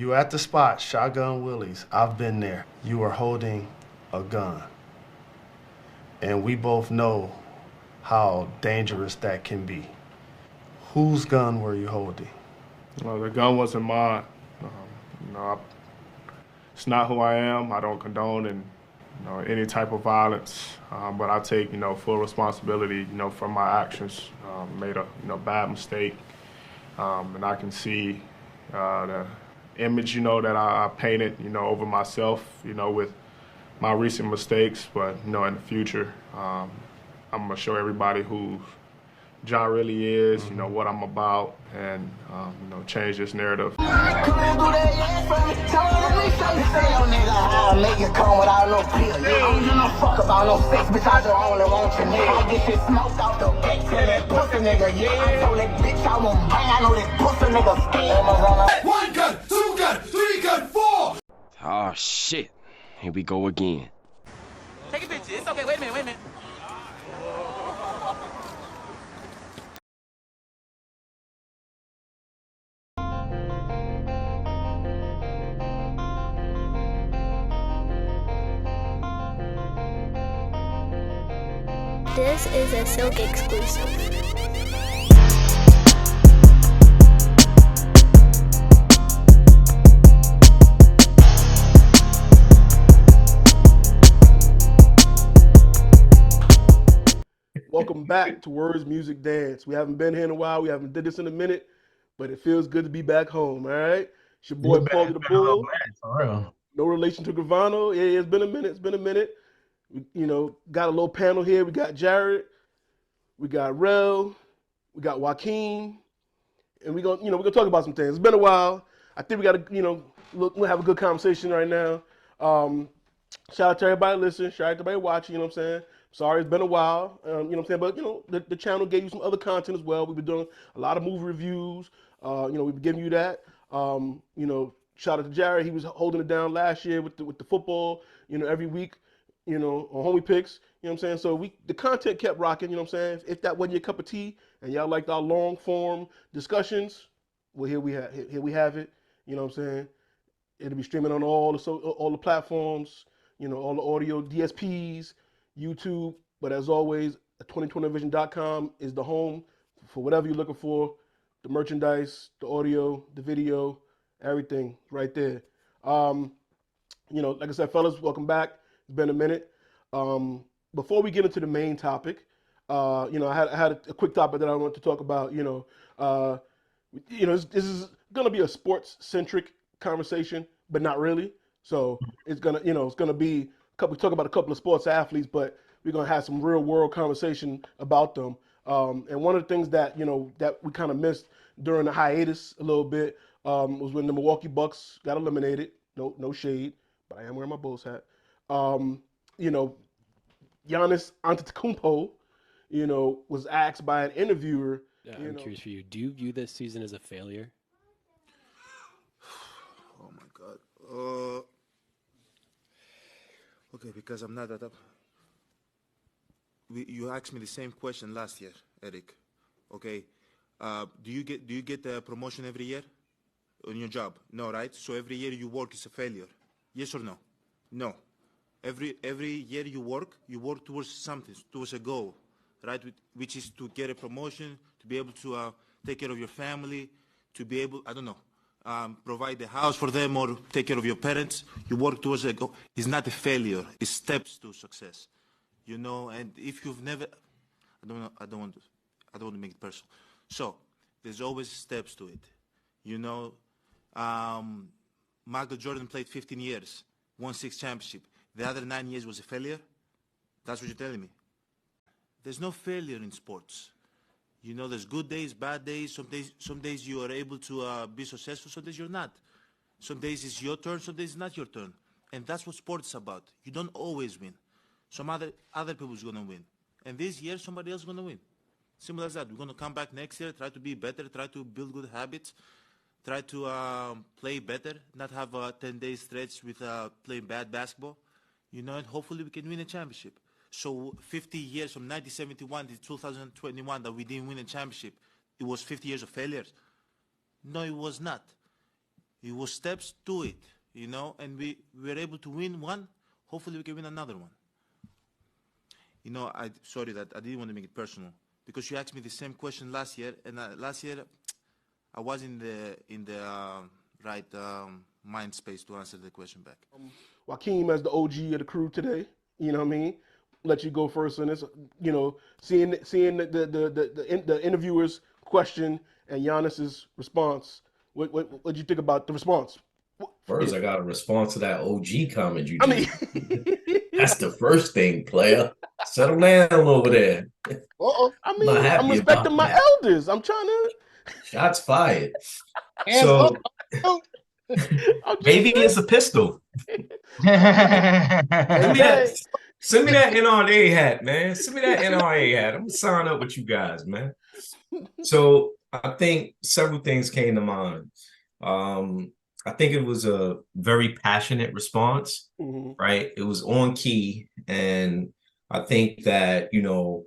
You at the spot, Shotgun Willie's. I've been there. You are holding a gun. And we both know how dangerous that can be. Whose gun were you holding? Well, the gun wasn't mine. It's not who I am. I don't condone any type of violence, but I take full responsibility for my actions. Made a bad mistake, and I can see the image that I painted over myself with my recent mistakes. But in the future, I'm gonna show everybody who John really is, what I'm about, and change this narrative. One gun, two gun, three gun, four. Oh shit! Here we go again. Take a picture. It's okay. Wait a minute. This is a Silk exclusive. Welcome back to Words, Music, Dance. We haven't been here in a while. We haven't did this in a minute, but it feels good to be back home, all right? It's your boy, Paulie the Bull. For real. No relation to Gravano. Yeah, it's been a minute. We, got a little panel here. We got Jared. We got Rel. We got Waykme. And we're gonna talk about some things. It's been a while. I think we gotta, we'll have a good conversation right now. Shout out to everybody listening. Shout out to everybody watching, you know what I'm saying? Sorry, it's been a while, you know what I'm saying? But, the channel gave you some other content as well. We've been doing a lot of movie reviews. We've been giving you that. Shout out to Jared. He was holding it down last year with the football, every week, on Homie Picks, you know what I'm saying? So the content kept rocking, you know what I'm saying? If that wasn't your cup of tea and y'all liked our long form discussions, well, here we have it, you know what I'm saying? It'll be streaming on all the platforms, all the audio DSPs, YouTube, but as always, A2021Vision.com is the home for whatever you're looking for, the merchandise, the audio, the video, everything right there. Like I said, fellas, welcome back. It's been a minute. Before we get into the main topic, I had a quick topic that I wanted to talk about. This is gonna be a sports-centric conversation, but not really. So it's gonna be we talk about a couple of sports athletes, but we're gonna have some real world conversation about them. And one of the things that that we kind of missed during the hiatus a little bit was when the Milwaukee Bucks got eliminated. No shade, but I am wearing my Bulls hat. Giannis Antetokounmpo, was asked by an interviewer. I'm curious for you. Do you view this season as a failure? Oh my God. Okay, because I'm not that up. You asked me the same question last year, Eric. Okay. Do you get a promotion every year on your job? No, right? So every year you work is a failure. Yes or no? No. Every year you work towards something, towards a goal, right? Which is to get a promotion, to be able to take care of your family, to be able, provide a house for them or take care of your parents. You work towards a goal. It's not a failure. It's steps to success, And if you've never, I don't want to make it personal. So there's always steps to it, Michael Jordan played 15 years, won 6 championships. The other 9 years was a failure? That's what you're telling me. There's no failure in sports. There's good days, bad days. Some days you are able to be successful, some days you're not. Some days it's your turn, some days it's not your turn. And that's what sports is about. You don't always win. Some other people's going to win. And this year, somebody else is going to win. Simple as that. We're going to come back next year, try to be better, try to build good habits, try to play better, not have a 10-day stretch with playing bad basketball. And hopefully we can win a championship. So 50 years from 1971 to 2021 that we didn't win a championship, it was 50 years of failures? No, it was not. It was steps to it, you know, and we were able to win one. Hopefully we can win another one. You know, sorry that I didn't want to make it personal because you asked me the same question last year, and last year I was in the right mind space to answer the question back. Waykme as the OG of the crew today, you know what I mean? Let you go first on this, you know, seeing the interviewer's question and Giannis's response. What did you think about the response? First, I got to respond to that OG comment you I just. mean, That's the first thing, player. Settle down over there. I mean, Not happy I'm respecting about my that. elders. I'm trying to. Shots fired. So maybe it's a pistol. Send me that NRA hat, man. Send me that NRA hat. I'm gonna sign up with you guys, man. So I think several things came to mind. I think it was a very passionate response, right? It was on key, and I think that, you know,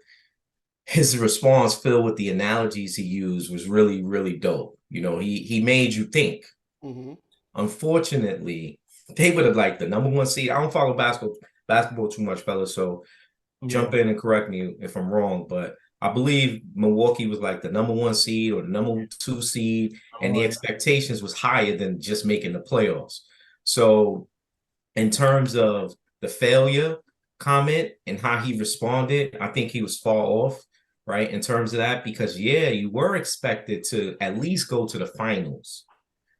his response filled with the analogies he used was really, really dope. You know, he made you think. Unfortunately, they would have like the #1 seed. I don't follow basketball too much, fellas, so jump in and correct me if I'm wrong, but I believe Milwaukee was like the #1 seed or the #2 seed, and the expectations was higher than just making the playoffs. So in terms of the failure comment and how he responded, I think he was far off, right? In terms of that, because yeah, you were expected to at least go to the finals,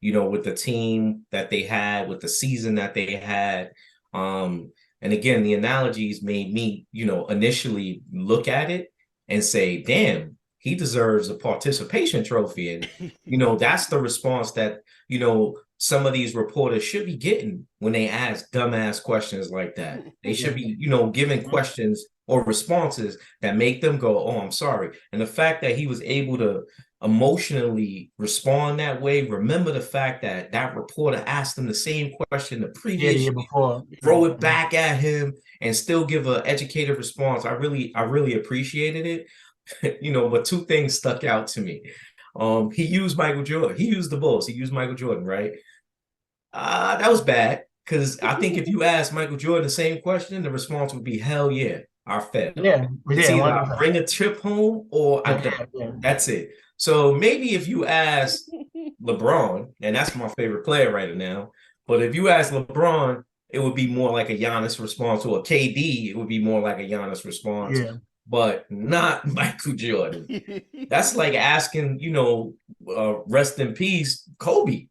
you know, with the team that they had, with the season that they had. And again, the analogies made me, you know, initially look at it and say, damn, he deserves a participation trophy. And, you know, that's the response that, you know, some of these reporters should be getting when they ask dumbass questions like that. They should be, you know, giving questions or responses that make them go, oh, I'm sorry. And the fact that he was able to emotionally respond that way, remember the fact that that reporter asked him the same question the previous year before, throw it back at him and still give an educated response. I really appreciated it. You know, but two things stuck out to me. He used Michael Jordan. He used the Bulls. He used Michael Jordan, right? That was bad, because I think if you ask Michael Jordan the same question, the response would be, hell yeah, I fed. It's either I bring a chip home or I don't. That's it. So maybe if you ask LeBron, and that's my favorite player right now, but if you ask LeBron, it would be more like a Giannis response, or a KD, it would be more like a Giannis response, but not Michael Jordan. That's like asking, you know, rest in peace, Kobe.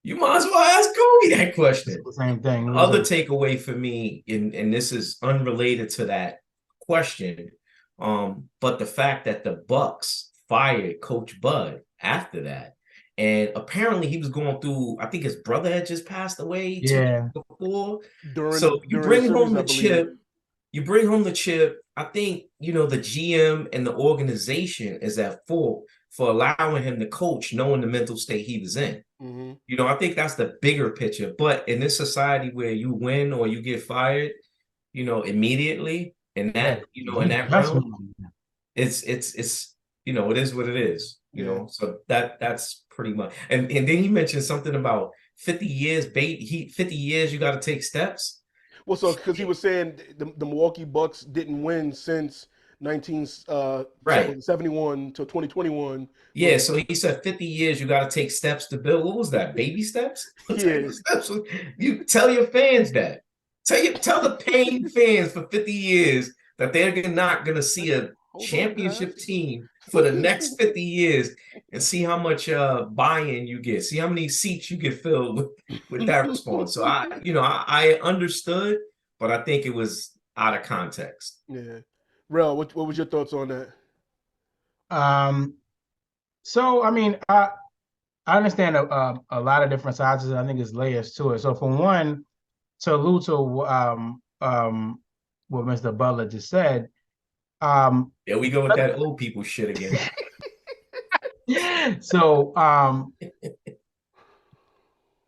You might as well ask Kobe that question. It's the same thing. The other takeaway for me, and this is unrelated to that question, but the fact that the Bucks fired Coach Bud after that. And apparently he was going through, I think his brother had just passed away 2 years before. So you bring home the chip. You bring home the chip. I think, you know, the GM and the organization is at fault for allowing him to coach, knowing the mental state he was in. You know, I think that's the bigger picture. But in this society where you win or you get fired, you know, immediately, in that, you know, in that realm, it's you know, it is what it is. You know, so that's pretty much. And then he mentioned something about 50 years, 50 years, you got to take steps. Well, so because he was saying the Milwaukee Bucks didn't win since 1971 to 2021. Yeah, so he said 50 years you got to take steps to build. What was that? Baby steps? Steps? You tell your fans that. Tell the paying fans for 50 years that they're not going to see a championship team for the next 50 years and see how much buy-in you get. See how many seats you get filled with that response. So I understood, but I think it was out of context. Yeah. Rel, what was your thoughts on that? So I mean, I understand a lot of different sides. I think there's layers to it. So for one, to allude to what Mr. Butler just said. There we go with that old people shit again. So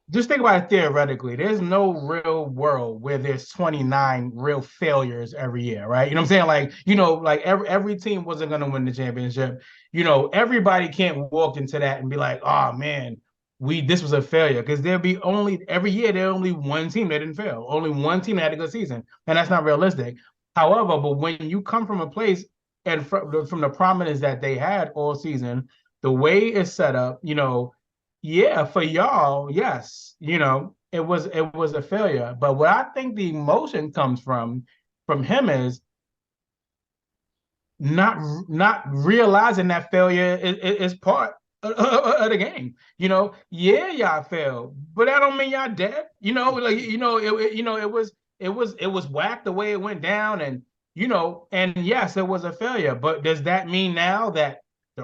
just think about it theoretically. There's no real world where there's 29 real failures every year, right? You know what I'm saying? Like, you know, like every team wasn't going to win the championship. You know, everybody can't walk into that and be like, oh man, this was a failure, because every year there only one team that didn't fail. Only one team that had a good season, and that's not realistic. However, but when you come from a place and from the prominence that they had all season, the way it's set up, yeah, for y'all, yes, it was a failure. But what I think the emotion comes from him is not realizing that failure is part of the game. Yeah, y'all failed, but that don't mean y'all dead. It was whack the way it went down, and and yes, it was a failure. But does that mean now that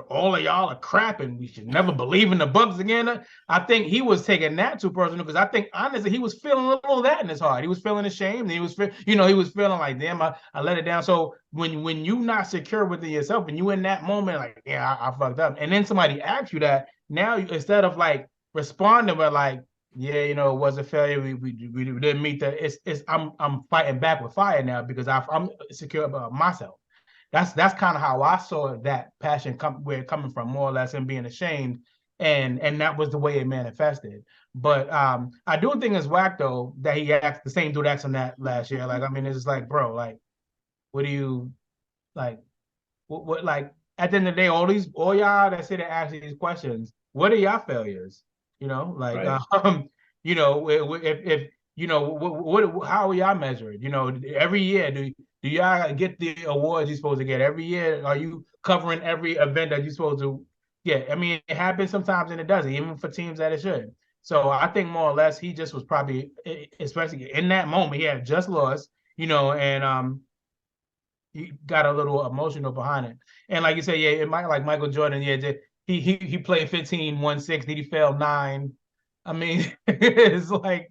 all of y'all are crap and we should never believe in the Bucks again? I think he was taking that too personal, because I think honestly he was feeling a little of that in his heart. He was feeling ashamed, and he was feeling like, damn, I let it down. So when you not secure within yourself and you in that moment, like, yeah, I fucked up, and then somebody asks you that, now instead of like responding with like, yeah, it was a failure, we didn't meet I'm fighting back with fire now, because I'm secure about myself. That's kind of how I saw that passion coming from, more or less, and being ashamed, and that was the way it manifested. But I do think it's whack though that he asked the same dude asked him that last year. Like, I mean, it's just like, bro, like, what do you like? What like, at the end of the day, all y'all that sit and ask these questions, what are y'all failures? Like, Right. If what how are y'all measured? Every year, do y'all get the awards you're supposed to get every year? Are you covering every event that you're supposed to get? I mean, it happens sometimes and it doesn't, even for teams that it should. So I think more or less he just was probably, especially in that moment, he had just lost, and he got a little emotional behind it. And like you said, yeah, it might, like Michael Jordan, yeah, he played 15, won 6, did he fail 9? I mean, it's like,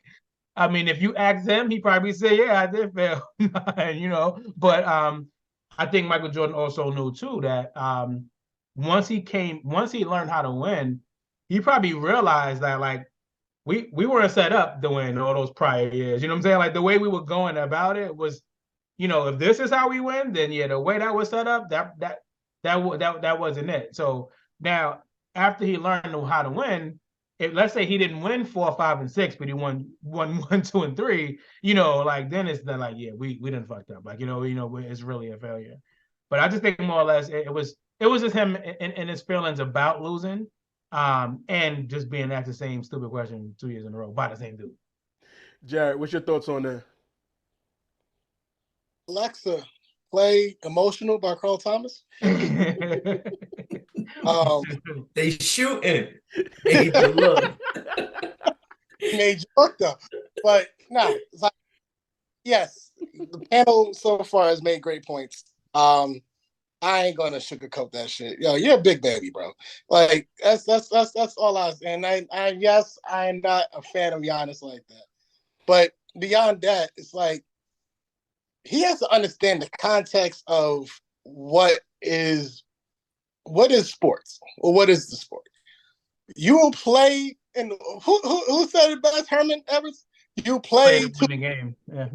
I mean, if you ask him, he probably say, yeah, I did fail 9, But I think Michael Jordan also knew too that once he learned how to win, he probably realized that, like, we weren't set up to win all those prior years. You know what I'm saying? Like, the way we were going about it was, if this is how we win, then yeah, the way that was set up, that wasn't it. So now, after he learned how to win, if let's say he didn't win 4, 5, and 6, but he won 1, 2, and 3, like, then it's then like, yeah, we didn't fucked up. Like, it's really a failure. But I just think more or less it was just him and his feelings about losing, and just being asked the same stupid question 2 years in a row by the same dude. Jared, what's your thoughts on that? Alexa, play "Emotional" by Carl Thomas. They shooting. Made you look. Made you look though. But no, it's like, yes, the panel so far has made great points. I ain't gonna sugarcoat that shit. Yo, you're a big baby, bro. Like, that's all I was. And I yes, I'm not a fan of Giannis like that. But beyond that, it's like, he has to understand the context of what is sports, or what is the sport. You will play, and who said it best? Herman Evers. You play to win the game. Yeah.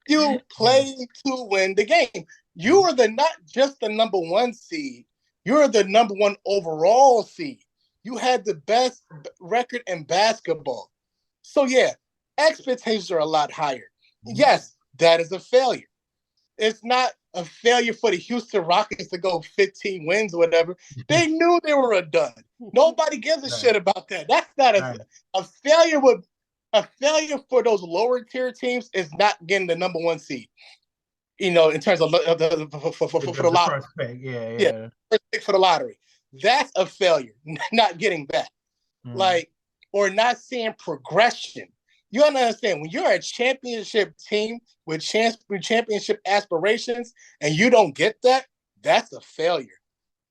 You play to win the game. You are not just the number 1 seed. You're the number 1 overall seed. You had the best record in basketball. So yeah, expectations are a lot higher. Yes, that is a failure. It's not a failure for the Houston Rockets to go 15 wins or whatever. They knew they were a dud. Nobody gives a shit about that. That's not a failure. A failure for those lower tier teams is not getting the number 1 seed. In terms of for the lottery. First pick. Yeah. First pick for the lottery. That's a failure. Not getting that. Like, or not seeing progression. You understand, when you're a championship team with championship aspirations and you don't get that, that's a failure.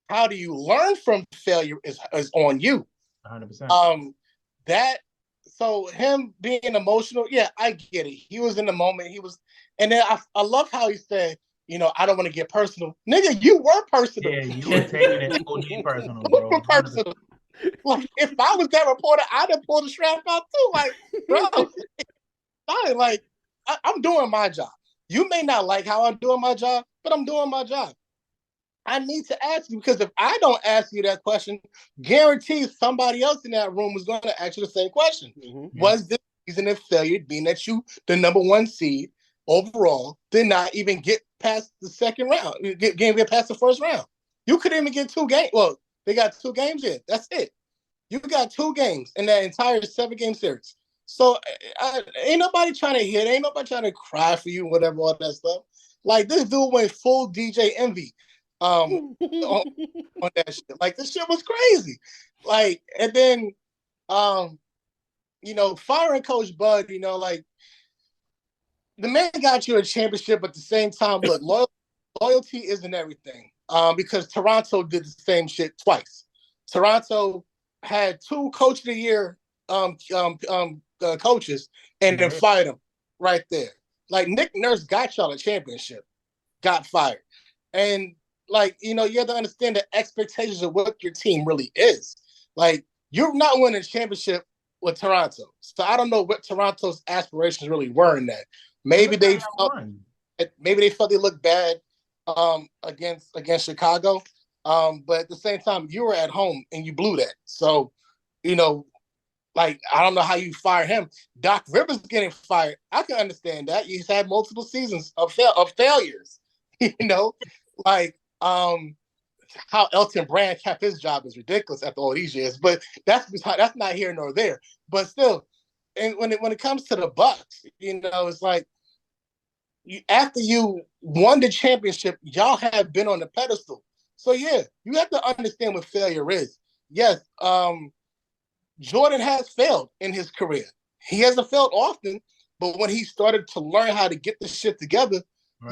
How do you learn from failure is on you. 100%. So him being emotional, yeah, I get it. He was in the moment. And then I love how he said, I don't want to get personal. Nigga, you were personal. Yeah, you were taking it OD personal, bro. You were personal. Like, if I was that reporter, I'd have pulled the strap out too. Like, bro, I'm doing my job. You may not like how I'm doing my job, but I'm doing my job. I need to ask you, because if I don't ask you that question, guarantees somebody else in that room is going to ask you the same question. Was this season a failure, being that you, the number 1 seed overall, did not even get past the second round, get past the first round? You couldn't even get 2 games. Well, they got 2 games in. That's it. You got 2 games in that entire 7-game series. So ain't nobody trying to hit. Ain't nobody trying to cry for you, whatever, all that stuff. Like, this dude went full DJ Envy on that shit. Like, this shit was crazy. Like, and then, you know, firing Coach Bud, you know, like, the man got you a championship, but at the same time, look, loyalty isn't everything. Because Toronto did the same shit twice. Toronto had 2 Coach of the Year coaches and then fired them right there. Like, Nick Nurse got y'all a championship, got fired. And, like, you know, you have to understand the expectations of what your team really is. Like, you're not winning a championship with Toronto. So I don't know what Toronto's aspirations really were in that. Maybe they felt they looked bad against Chicago. But at the same time, you were at home and you blew that. So, you know, like, I don't know how you fire him. Doc Rivers getting fired, I can understand that. He's had multiple seasons of failures. You know, like, how Elton Brand kept his job is ridiculous after all these years. But that's not here nor there. But still, and when it comes to the Bucks, you know, it's like, after you won the championship, y'all have been on the pedestal. So yeah, you have to understand what failure is. Yes, Jordan has failed in his career. He hasn't failed often, but when he started to learn how to get this shit together,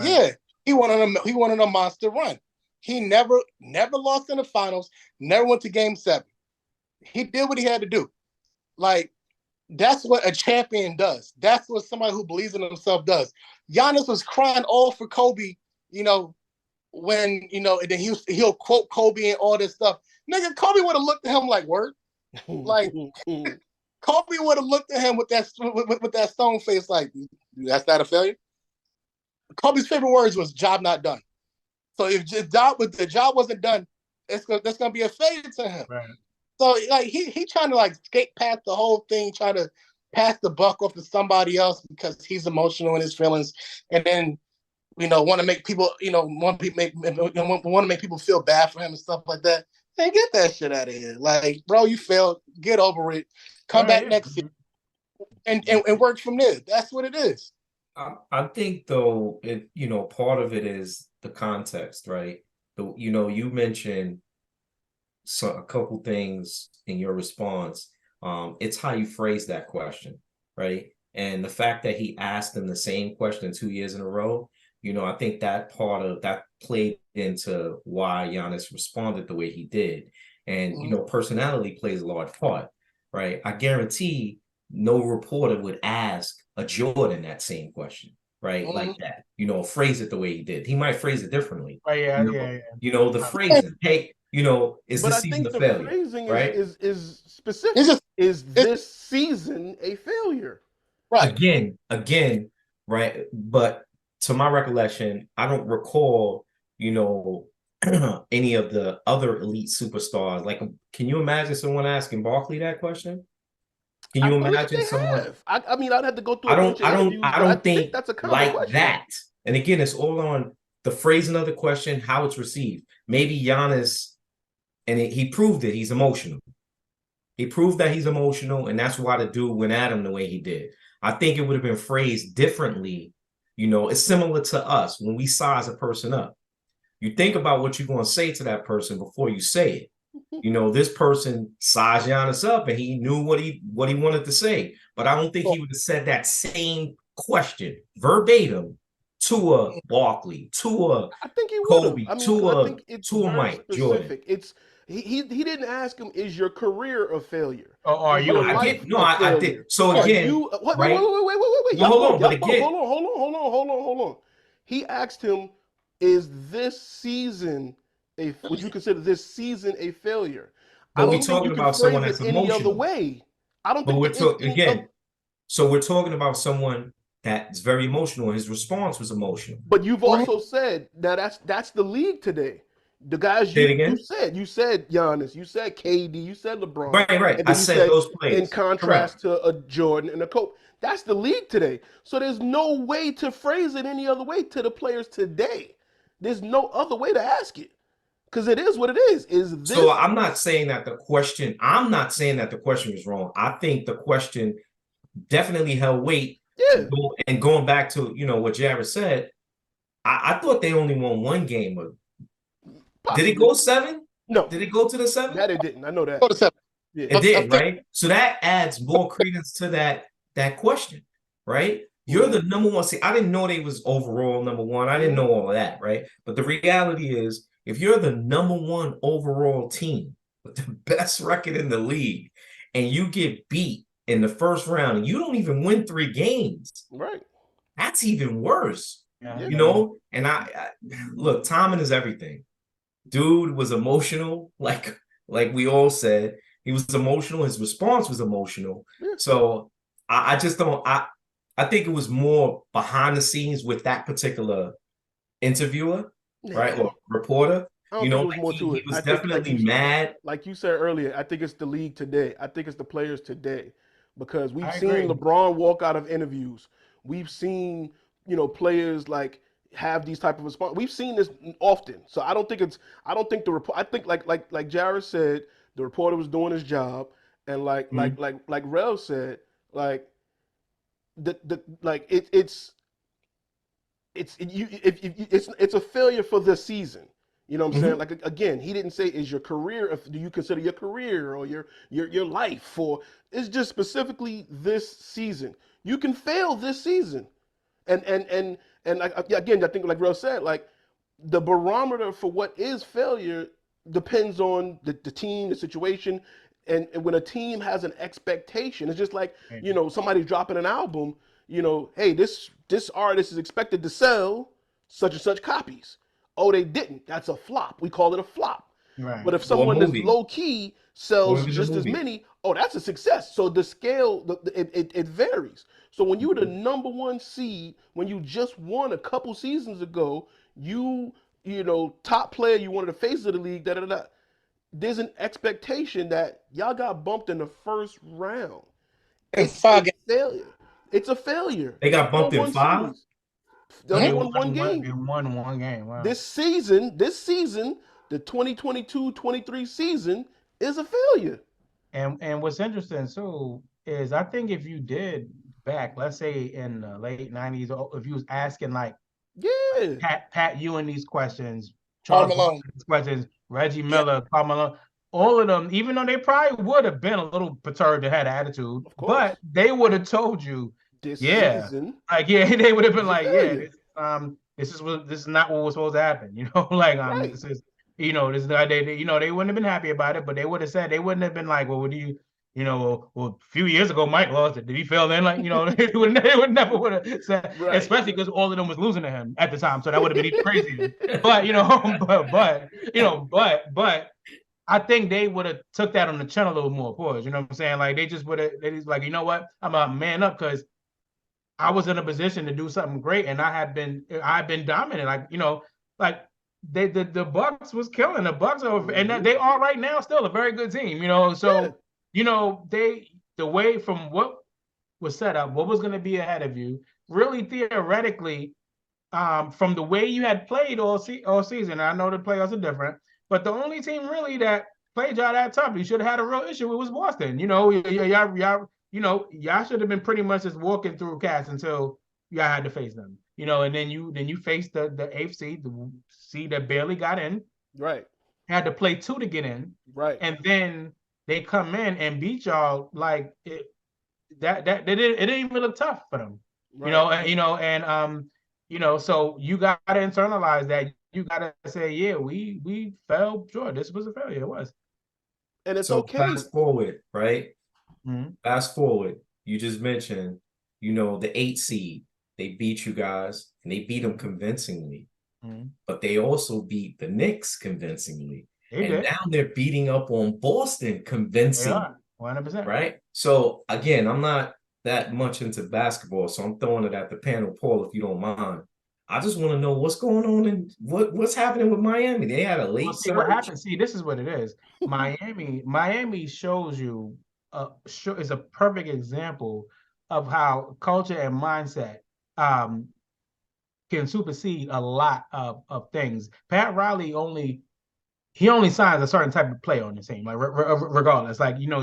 yeah, he went on a monster run. He never lost in the finals, never went to game 7. He did what he had to do. Like, that's what a champion does. That's what somebody who believes in himself does. Giannis was crying all for Kobe, you know, when, you know, and then he'll quote Kobe and all this stuff. Nigga, Kobe would have looked at him like, word. Like, Kobe would have looked at him with that stone face like, that's not a failure. Kobe's favorite words was job not done. So if the job wasn't done, that's gonna be a failure to him. Right. So like he trying to like skate past the whole thing, trying to pass the buck off to somebody else because he's emotional in his feelings, and then, you know, want to make people, you know, want to make people feel bad for him and stuff like that. Hey, get that shit out of here. Like, bro, you failed. Get over it. Come back next year and work from there. That's what it is. I think, though, you know, part of it is the context, right? You know, you mentioned a couple things in your response. It's how you phrase that question, right? And the fact that he asked him the same question 2 years in a row, you know, I think that part of that played into why Giannis responded the way he did. And, you know, personality plays a large part, right? I guarantee no reporter would ask a Jordan that same question, right? Like that, you know, phrase it the way he did. He might phrase it differently. Oh, yeah, you know, you know, the phrasing, hey, you know, is this season a failure? But I think the phrasing right? is specific. Is this season a failure? Right. Again, right? But to my recollection, I don't recall, you know, any of the other elite superstars. Like, can you imagine someone asking Barkley that question? Can you imagine someone? I mean, I'd have to go through. I don't think that's a common like question. that. And again, it's all on the phrasing of the question, how it's received. Maybe Giannis, and he proved it. He's emotional. He proved that he's emotional, and that's why the dude went at him the way he did. I think it would have been phrased differently. You know, it's similar to us when we size a person up. You think about what you're going to say to that person before you say it. You know, this person sized Giannis up and he knew what he wanted to say. But I don't think he would have said that same question verbatim to a Barkley, to a Kobe, to a Mike Jordan. It's he didn't ask him, is your career a failure? Are you I did. So again, wait. Hold on. He asked him, is this season would you consider this season a failure? But we're talking about someone that's emotional. Any other way. I don't think we're talking so we're talking about someone that's very emotional. His response was emotional. But you've also said that that's the league today. The guys Say it you said Giannis, you said KD, you said LeBron, Right. and I then you said said those in players. contrast to a Jordan and a Kobe. That's the league today. So there's no way to phrase it any other way to the players today. There's no other way to ask it because it is what it is. Is this? So I'm not saying that the question. I'm not saying that the question was wrong. I think the question definitely held weight. Yeah. And going back to what Jared said, I thought they only won one game. Did it go 7? No. Did it go to the 7? That it didn't. I know that. Go to 7. Yeah. It did, right? So that adds more credence to that question, right? You're the number one. See, I didn't know they was overall number one. I didn't know all of that, right? But the reality is, if you're the number one overall team with the best record in the league, and you get beat in the first round, and you don't even win 3 games, right? That's even worse. Yeah. And I look, timing is everything. Dude was emotional, like we all said. He was emotional. His response was emotional. Yeah. So I just don't. I think it was more behind the scenes with that particular interviewer, right, or reporter. I don't think it was more to it. He was I think, definitely mad. Like you said earlier, I think it's the league today. I think it's the players today, because we've seen agree. LeBron walk out of interviews. We've seen players like have these type of response. We've seen this often. So I don't think the report. I think like Jared said, the reporter was doing his job, and like Rel said, it's a failure for the season. You know what I'm saying? Like, again, he didn't say, is your career, do you consider your career or your life, or it's just specifically this season. You can fail this season. And like, again, I think like Rel said, like, the barometer for what is failure depends on the team, the situation. And when a team has an expectation, it's just like, somebody dropping an album, hey, this artist is expected to sell such and such copies. Oh, they didn't. That's a flop. We call it a flop. Right. But if someone that's low key sells just as many, oh, that's a success. So the scale, it varies. So when you're the number one seed, when you just won a couple seasons ago, top player, you one of the faces of the league, there's an expectation that y'all got bumped in the first round. It's a failure. It's a failure. They got bumped in 5? They won one game. They won one game. Wow. This season, the 2022-23 season is a failure. And what's interesting too is, I think if you did back, let's say in the late 90s, if you was asking like Pat Ewing these questions, Charles Malone these questions, Reggie Miller, Karl Malone, all of them, even though they probably would have been a little perturbed and had an attitude, but they would have told you this season. Like, they would have been like, this is not what was supposed to happen. This is, this they wouldn't have been happy about it, but they would have said, they wouldn't have been like, well, what do you, a few years ago, Mike lost it. Did he fail then? Like, they would never would have said, especially because all of them was losing to him at the time. So that would have been even crazier. But I think they would have took that on the chin a little more for us. You know what I'm saying? Like, they just like, you know what? I'm a man up, because I was in a position to do something great, and I've been dominant. Like, the Bucks was killing the Bucks, and they are right now still a very good team. So the way from what was set up, what was going to be ahead of you, really theoretically, from the way you had played all season. I know the playoffs are different, but the only team really that played y'all that tough, you should have had a real issue with, was Boston. Y'all should have been pretty much just walking through cats until y'all had to face them. And then you faced the 8th seed, the seed that barely got in. Right. Had to play 2 to get in. Right. And then they come in and beat y'all like it. It didn't even look tough for them. Right. So you got to internalize that. You got to say, we fell short. This was a failure. It was. And it's okay. Fast forward, right? Mm-hmm. Fast forward. You just mentioned, the 8th seed. They beat you guys, and they beat them convincingly. Mm-hmm. But they also beat the Knicks convincingly. Now they're beating up on Boston convincingly. They are, 100%. Right? So, again, I'm not that much into basketball, so I'm throwing it at the panel. Paul, if you don't mind. I just want to know what's going on and what's happening with Miami. They had a late See what surge. happens. See, this is what it is. Miami shows you is a perfect example of how culture and mindset can supersede a lot of things. Pat Riley only signs a certain type of player on the team, like regardless. Like if you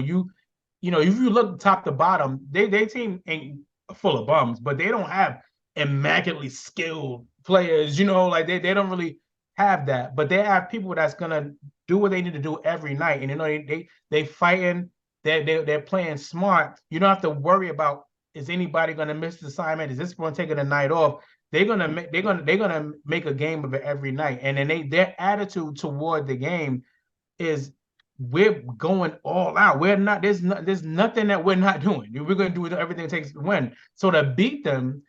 look top to bottom, they team ain't full of bums, but they don't have immaculately skilled players. Like they don't really have that, but they have people that's gonna do what they need to do every night, and they fighting. They're playing smart. You don't have to worry about, is anybody gonna miss the assignment? Is this one taking a night off? They're gonna make a game of it every night, and then their attitude toward the game is, we're going all out. We're not, there's nothing that we're not doing. We're going to do everything it takes to win. So to beat them,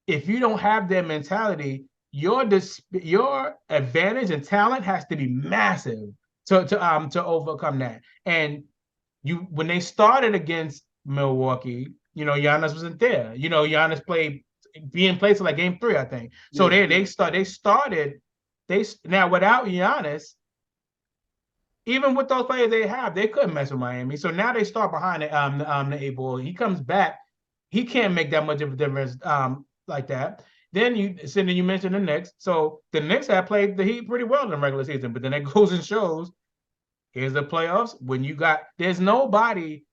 if you don't have their mentality, your advantage and talent has to be massive to overcome that. And when they started against Milwaukee, Giannis wasn't there. Giannis being played to like game 3, I think. So now without Giannis, even with those players they have, they couldn't mess with Miami. So now they start behind the 8 ball. He comes back, he can't make that much of a difference like that. Then you mentioned the Knicks. So the Knicks have played the Heat pretty well in the regular season, but then it goes and shows, here's the playoffs. When there's nobody.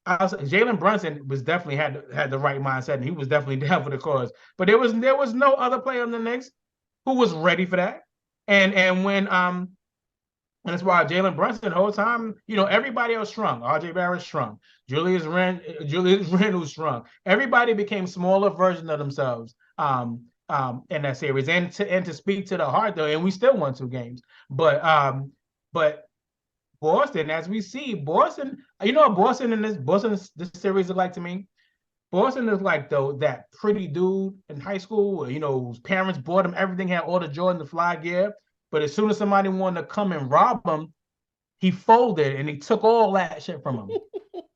Jalen Brunson was definitely had the right mindset, and he was definitely down for the cause. But there was no other player on the Knicks who was ready for that. And when and that's why Jalen Brunson the whole time, everybody else shrunk. RJ Barrett shrunk. Julius Randle shrunk. Everybody became smaller versions of themselves in that series. And to speak to the heart though, and we still won 2 games. But Boston, as we see, Boston in this series is like to me. Boston is like that pretty dude in high school, whose parents bought him everything, had all the Jordan, the fly gear. But as soon as somebody wanted to come and rob him, he folded and he took all that shit from him.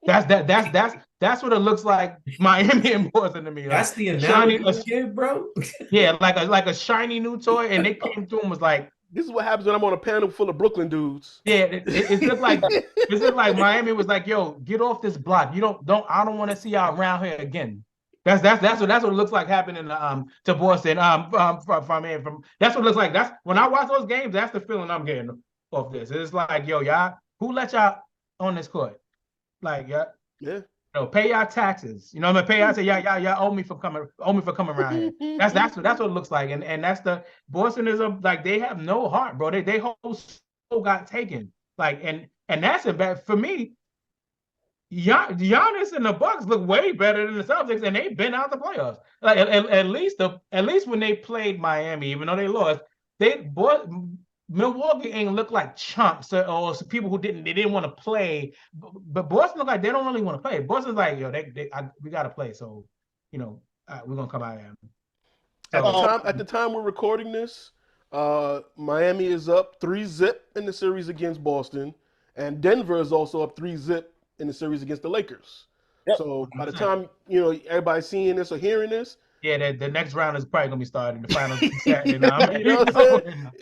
That's what it looks like, Miami and Boston to me. That's the analogy, bro. Yeah, like a shiny new toy, and they came through and was like, this is what happens when I'm on a panel full of Brooklyn dudes. Yeah, it looked like Miami was like, yo, get off this block. I don't want to see y'all around here again. That's what it looks like happening to Boston from that's what it looks like. That's when I watch those games, that's the feeling I'm getting off this. It's like, yo, y'all, who let y'all on this court? Like, yeah. Pay y'all taxes. I'm gonna pay y'all. Say y'all owe me for coming around here. That's what it looks like. And that's the Boston is like, they have no heart, bro. They whole soul got taken. Like, and that's bad for me. Giannis and the Bucks look way better than the Celtics, and they've been out the playoffs. Like at least when they played Miami, even though they lost, Milwaukee ain't look like chumps or people who didn't want to play. But Boston look like they don't really want to play. Boston's like, yo, we got to play. So, we're gonna come out here. So, at the time we're recording this, Miami is up 3-0 in the series against Boston, and Denver is also up 3-0 in the series against the Lakers. Yep. So by the time everybody's seeing this or hearing this, yeah, the next round is probably gonna be starting. The finals. It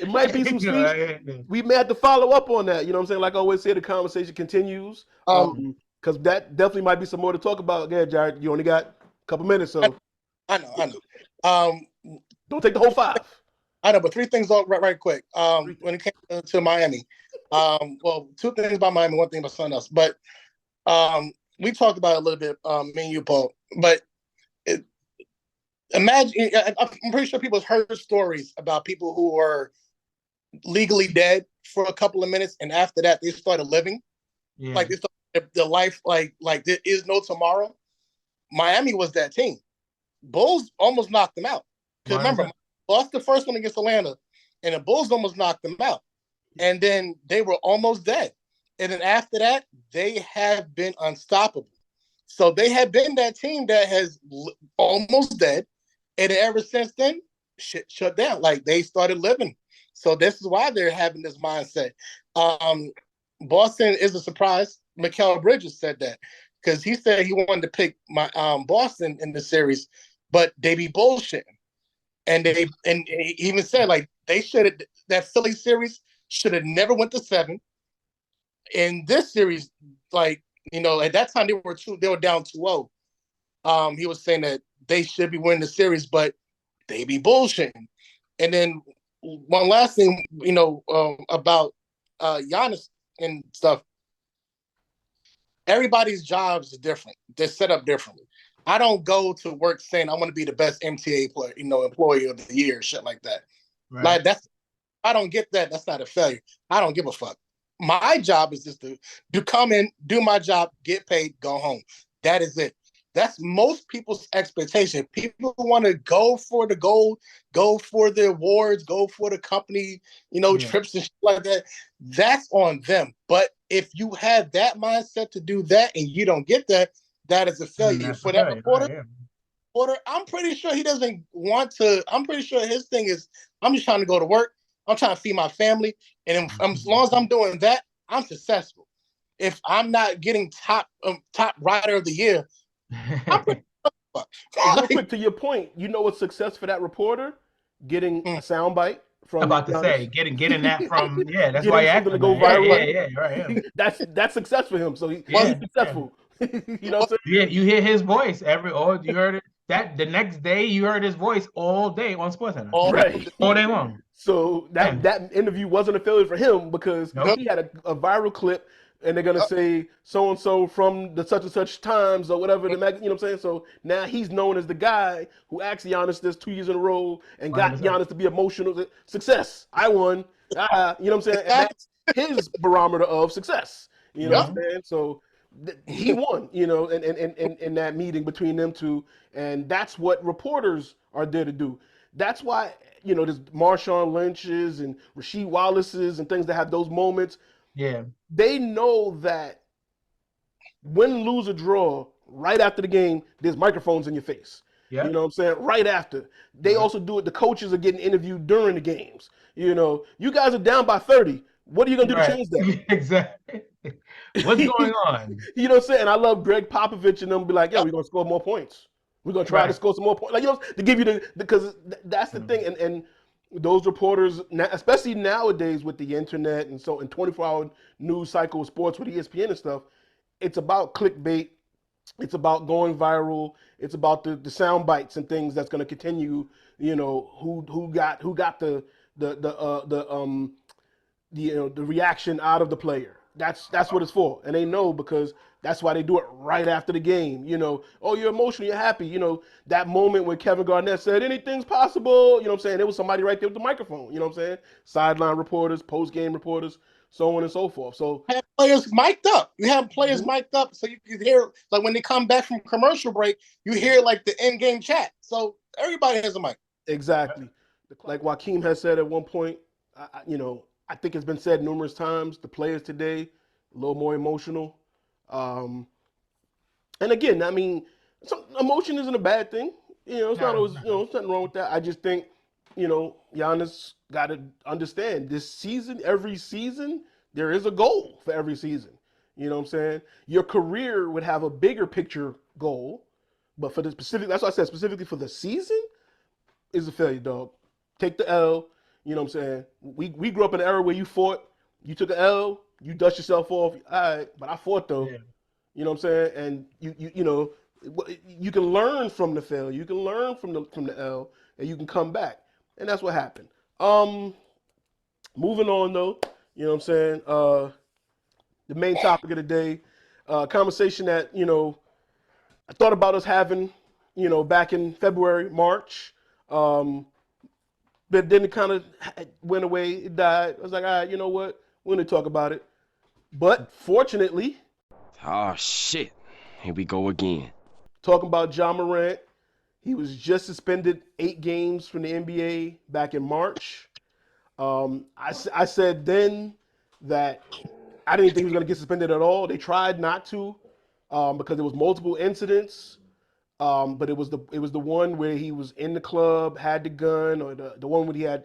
might be some speech. We may have to follow up on that. You know what I'm saying? Like I always say, the conversation continues. Because that definitely might be some more to talk about. Again, Jared, you only got a couple minutes, so I know. Don't take the whole 5. I know, but 3 things right quick. When it came to Miami, well, 2 things about Miami, 1 thing about something else. But we talked about it a little bit, me and you, Paul. But imagine, I'm pretty sure people have heard stories about people who were legally dead for a couple of minutes, and after that, they started living. Yeah. Like they started their life, like there is no tomorrow. Miami was that team. Bulls almost knocked them out. Because remember, lost the first one against Atlanta, and the Bulls almost knocked them out. And then they were almost dead. And then after that, they have been unstoppable. So they have been that team that has almost dead. And ever since then, shit shut down. Like, they started living. So this is why they're having this mindset. Boston is a surprise. Mikal Bridges said that because he said he wanted to pick my Boston in the series, but they be bullshitting. And he even said like they should have that Philly series should have never went to 7. In this series, like at that time they were down 2-0. He was saying that they should be winning the series, but they be bullshitting. And then one last thing, about Giannis and stuff. Everybody's jobs are different. They're set up differently. I don't go to work saying I want to be the best MTA player, employee of the year, shit like that. Right. Like I don't get that. That's not a failure. I don't give a fuck. My job is just to come in, do my job, get paid, go home. That is it. That's most people's expectation. People want to go for the gold, go for the awards, go for the company, trips and shit like that. That's on them. But if you have that mindset to do that and you don't get that, that is a failure. For that reporter, I'm pretty sure he doesn't want to. I'm pretty sure his thing is, I'm just trying to go to work. I'm trying to feed my family. And as long as I'm doing that, I'm successful. If I'm not getting top writer of the year, real quick to your point, you know what's success for that reporter? Getting a soundbite from. I'm about to say getting that from that's why you something to go viral. Yeah, right. Yeah. That's success for him. So he's successful. You know what I'm saying? You hear his voice you heard it. That the next day you heard his voice all day on SportsCenter. All day long. So that interview wasn't a failure for him because he had a viral clip. And they're gonna say so and so from the such and such times or whatever the you know what I'm saying. So now he's known as the guy who asked Giannis this 2 years in a row and got Giannis to be emotional. Success. I won. You know what I'm saying? And that's his barometer of success. You know what I'm saying? So he won. In that meeting between them two, and that's what reporters are there to do. That's why there's Marshawn Lynch's and Rasheed Wallace's and things that have those moments. Yeah. They know that win, lose, or draw, right after the game, there's microphones in your face. Yeah. You know what I'm saying? Right after. They also do it. The coaches are getting interviewed during the games. You guys are down by 30. What are you going to do to change that? Exactly. What's going on? You know what I'm saying? I love Greg Popovich and them be like, we're going to score more points. We're going to try to score some more points. Like, to give you because that's the thing. And those reporters, especially nowadays with the internet and 24-hour news cycle of sports with ESPN and stuff, it's about clickbait. It's about going viral. It's about the sound bites and things that's going to continue. Who got the reaction out of the player. That's what it's for, and they know because that's why they do it right after the game. Oh, you're emotional, you're happy. That moment when Kevin Garnett said anything's possible. You know what I'm saying? There was somebody right there with the microphone. You know what I'm saying? Sideline reporters, post-game reporters, so on and so forth. So have players mic'd up. You have players mic'd up, so you can hear like when they come back from commercial break, you hear like the in-game chat. So everybody has a mic. Exactly. Like Waykme has said at one point, I think it's been said numerous times, the players today, a little more emotional. And again, I mean, emotion isn't a bad thing. It's not always, there's nothing wrong with that. I just think, Giannis got to understand this season, every season, there is a goal for every season. You know what I'm saying? Your career would have a bigger picture goal, but for the specific, that's why I said specifically for the season, is a failure, dog. Take the L. You know what I'm saying? We grew up in an era where you fought, you took an L, you dust yourself off. All right, but I fought though. Yeah. You know what I'm saying? And you can learn from the failure. You can learn from the L, and you can come back. And that's what happened. Moving on though, you know what I'm saying? The main topic of the day, conversation that I thought about us having, back in February, March. But then it kind of went away. It died. I was like, all right, you know what? We're going to talk about it. But fortunately. Oh, shit. Here we go again. Talking about Ja Morant. He was just suspended 8 games from the NBA back in March. I said then that I didn't think he was going to get suspended at all. They tried not to because there was multiple incidents. But it was the one where he was in the club, had the gun, or the one where he had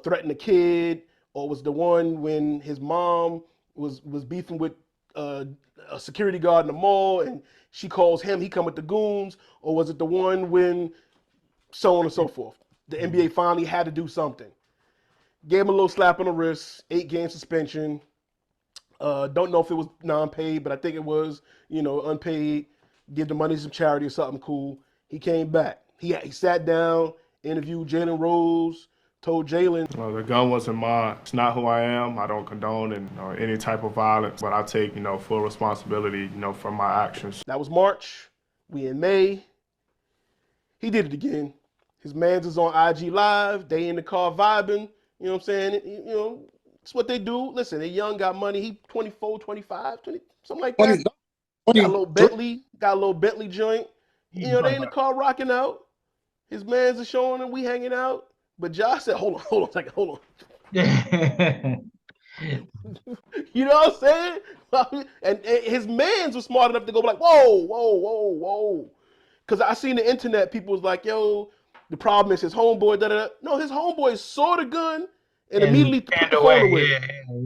threatened a kid, or was the one when his mom was beefing with a security guard in the mall and she calls him, he come with the goons, or was it the one when so on and so forth? the NBA finally had to do something. Gave him a little slap on the wrist, 8-game suspension. Don't know if it was non-paid, but I think it was, unpaid. Give the money to some charity or something cool. He came back. He sat down, interviewed Jalen Rose, told Jalen, Well, the gun wasn't mine. It's not who I am. I don't condone any type of violence, but I take, full responsibility, for my actions. That was March. We in May. He did it again. His mans is on IG Live. They in the car vibing. You know what I'm saying? It's what they do. Listen, they young, got money. He 24, 25, 20, something like that. Got a little Bentley joint. They in the car rocking out. His mans are showing him, we hanging out. But Josh said, hold on a second, hold on. You know what I'm saying? And his mans were smart enough to go like, whoa. Because I seen the internet, people was like, yo, the problem is his homeboy, da-da-da. No, his homeboy saw the gun and immediately put the phone away.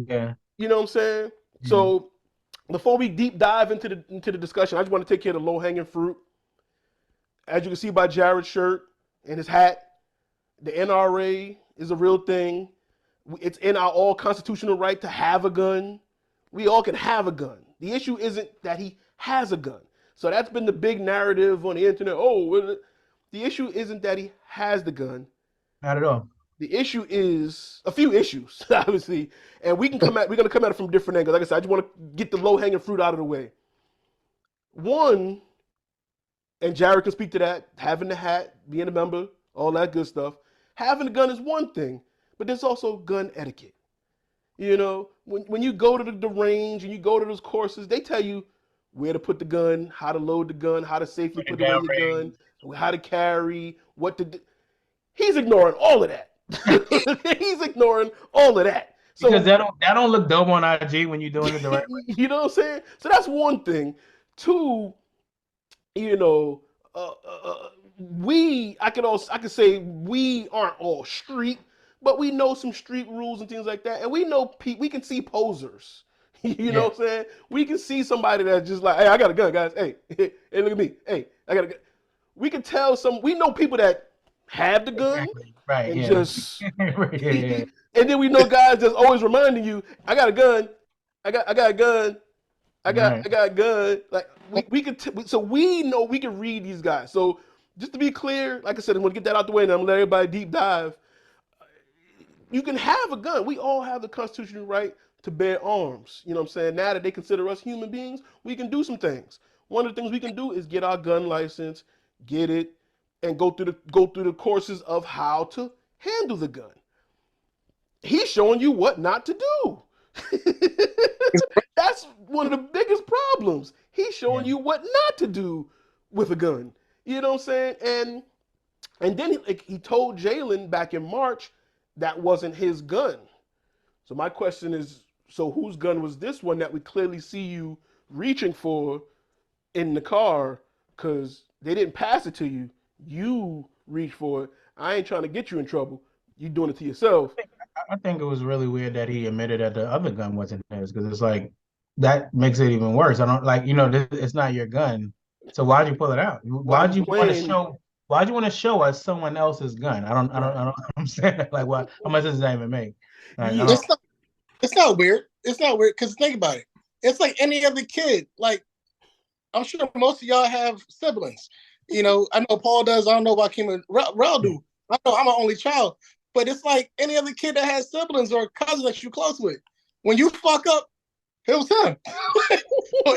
Yeah. You know what I'm saying? Mm-hmm. So before we deep dive into the discussion, I just want to take care of the low-hanging fruit. As you can see by Jared's shirt and his hat, the NRA is a real thing. It's in our all constitutional right to have a gun. We all can have a gun. The issue isn't that he has a gun. So that's been the big narrative on the internet. The issue isn't that he has the gun. Not at all. The issue is a few issues, obviously, and we're gonna come at it from different angles. Like I said, I just want to get the low-hanging fruit out of the way. One, and Jared can speak to that, having the hat, being a member, all that good stuff. Having a gun is one thing, but there's also gun etiquette. When you go to the range and you go to those courses, they tell you where to put the gun, how to load the gun, how to safely put away the gun, how to carry, what to do. He's ignoring all of that. He's ignoring all of that. So, because that don't look dope on IG when you're doing it the right way. You know what I'm saying? So that's one thing. Two, I could say we aren't all street, but we know some street rules and things like that, and we know we can see posers. You know what I'm saying? We can see somebody that's just like, hey, I got a gun, guys. Hey, look at me. Hey, I got a gun. We can tell we know people that have the gun, right? And just, and then we know guys that's always reminding you, I got a gun, I got a gun, I got a gun. Like we could, so we know we can read these guys. So just to be clear, like I said, I'm gonna get that out the way, and I'm gonna let everybody deep dive. You can have a gun. We all have the constitutional right to bear arms. You know what I'm saying? Now that they consider us human beings, we can do some things. One of the things we can do is get our gun license, get it, and go through the courses of how to handle the gun. He's showing you what not to do. That's one of the biggest problems. He's showing you what not to do with a gun. You know what I'm saying? And then he told Jalen back in March that wasn't his gun. So my question is, so whose gun was this one that we clearly see you reaching for in the car? Because they didn't pass it to you. You reached for it. I ain't trying to get you in trouble. You doing it to yourself. I think it was really weird that he admitted that the other gun wasn't his, because it's like, that makes it even worse. I don't it's not your gun. So why'd you pull it out? Why'd you want to show us someone else's gun? I don't understand that. Like, what? How much does that even make? It's not weird. It's not weird because think about it. It's like any other kid. Like, I'm sure most of y'all have siblings. I know Paul does. I don't know Waykme and Rel do. I know I'm an only child. But it's like any other kid that has siblings or cousins that you're close with. When you fuck up, it was him.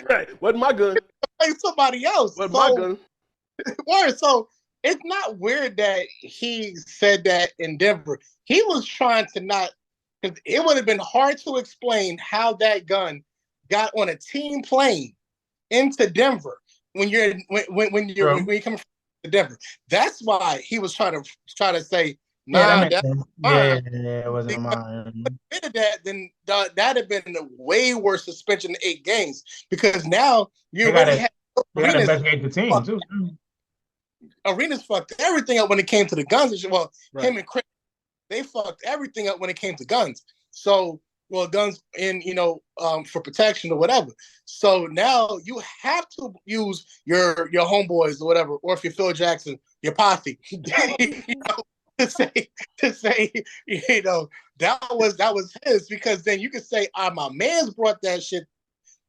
Right. Wasn't my gun. Like somebody else. Wasn't my gun. So it's not weird that he said that in Denver. He was trying to not, because it would have been hard to explain how that gun got on a team plane into Denver when you come from Denver. That's why he was trying to say, it wasn't mine. If it that, then that'd have been a way worse suspension than 8 games, because now you already have the team too. Arenas fucked everything up when it came to the guns. Well, him and Chris, they fucked everything up when it came to guns. So, guns in for protection or whatever. So now you have to use your homeboys or whatever, or if you're Phil Jackson, your posse. to say, you know, that was his, because then you could say, my man's brought that shit,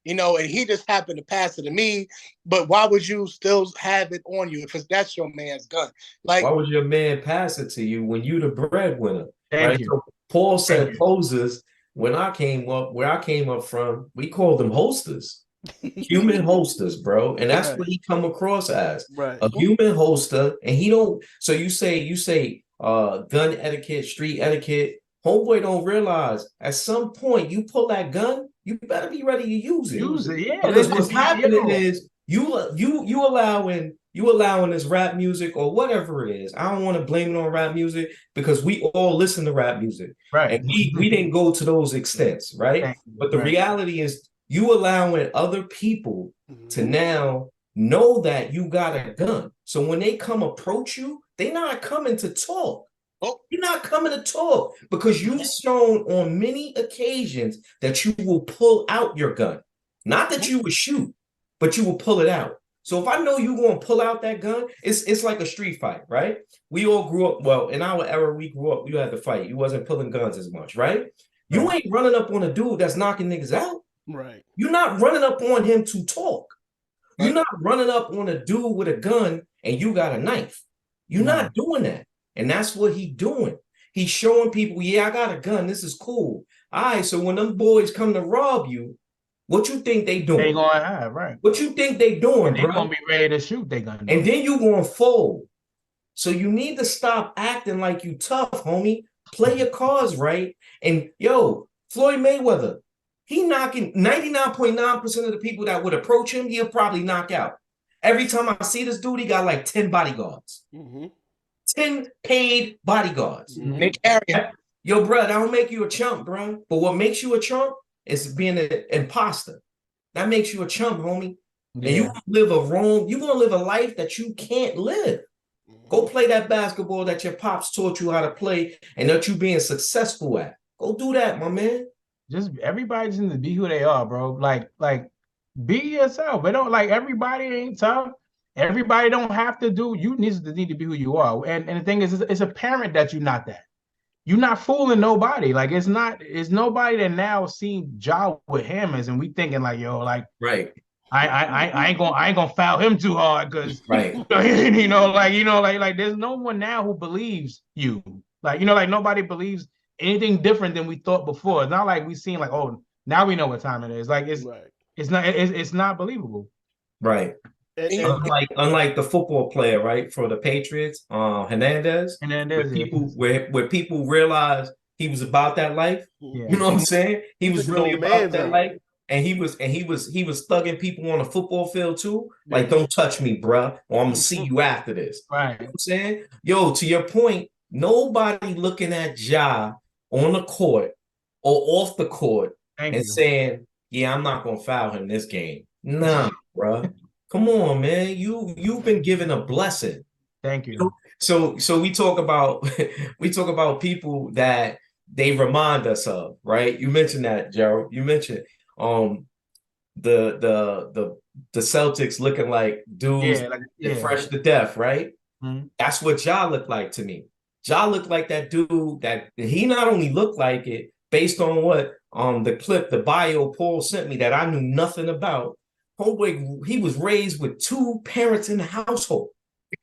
you know, and he just happened to pass it to me. But why would you still have it on you if that's your man's gun? Like, why would your man pass it to you when you the breadwinner? Thank Right. you. So Paul said posers. When I came up, where I came up from, we called them holsters. Human holsters, bro. And that's what he come across as. Right. A human holster. And he don't, so you say gun etiquette, street etiquette. Homeboy don't realize at some point you pull that gun, you better be ready to use it. Use it, yeah. Because what's happening is you allowing this rap music or whatever it is. I don't want to blame it on rap music because we all listen to rap music. Right. And we didn't go to those extents, right? But the reality is you allowing other people to now know that you got a gun. So when they come approach you, they're not coming to talk. You're not coming to talk because you've shown on many occasions that you will pull out your gun. Not that you would shoot, but you will pull it out. So if I know you're going to pull out that gun, it's like a street fight, right? We all grew up, well, in our era, we grew up, you had to fight. You wasn't pulling guns as much, right? You ain't running up on a dude that's knocking niggas out. Right. You're not running up on him to talk. You're not running up on a dude with a gun and you got a knife. You're not doing that. And that's what he's doing. He's showing people, yeah, I got a gun. This is cool. All right, so when them boys come to rob you, what you think they doing? They gonna have, right. What you think they doing, They bro? gonna be ready to shoot. They gonna do. And then you gonna fold. So you need to stop acting like you tough, homie. Play your cards right. And yo, Floyd Mayweather, he knocking 99.9% of the people that would approach him, he'll probably knock out. Every time I see this dude, he got like 10 bodyguards. 10 paid bodyguards. Yo, bro, that don't make you a chump, bro. But what makes you a chump is being an imposter. That makes you a chump, homie. And you gonna live you're gonna live a life that you can't live. Go play that basketball that your pops taught you how to play and that you being successful at. Go do that, my man. Just everybody just need to be who they are, bro. Like be yourself. But don't, like, everybody ain't tough. Everybody don't have to do. You need to be who you are. And the thing is, it's apparent that you're not that. You're not fooling nobody. Like, it's nobody that now seen Ja with hammers and we thinking like, yo, like, right. I ain't gonna foul him too hard because right. like there's no one now who believes you. Like, like nobody believes anything different than we thought before. It's not like we seen like, oh, now we know what time it is. Like it's not believable. Right. Unlike the football player, right, for the Patriots, Hernandez, where people realized he was about that life. Yeah. You know what I'm saying? He was really about that life, and he was thugging people on the football field too. Like, don't touch me, bruh, or I'm gonna see you after this. Right. You know what I'm saying? Yo, to your point, nobody looking at Ja on the court or off the court saying, yeah, I'm not gonna foul him this game. Nah, bruh. Come on, man. You've been given a blessing. Thank you. So we talk about people that they remind us of, right? You mentioned that, Gerald. You mentioned the Celtics looking like dudes fresh to death, right? Mm-hmm. That's what Ja looked like to me. Ja looked like that dude that he not only looked like it based on what the clip, the bio Paul sent me that I knew nothing about. Homeboy, he was raised with two parents in the household.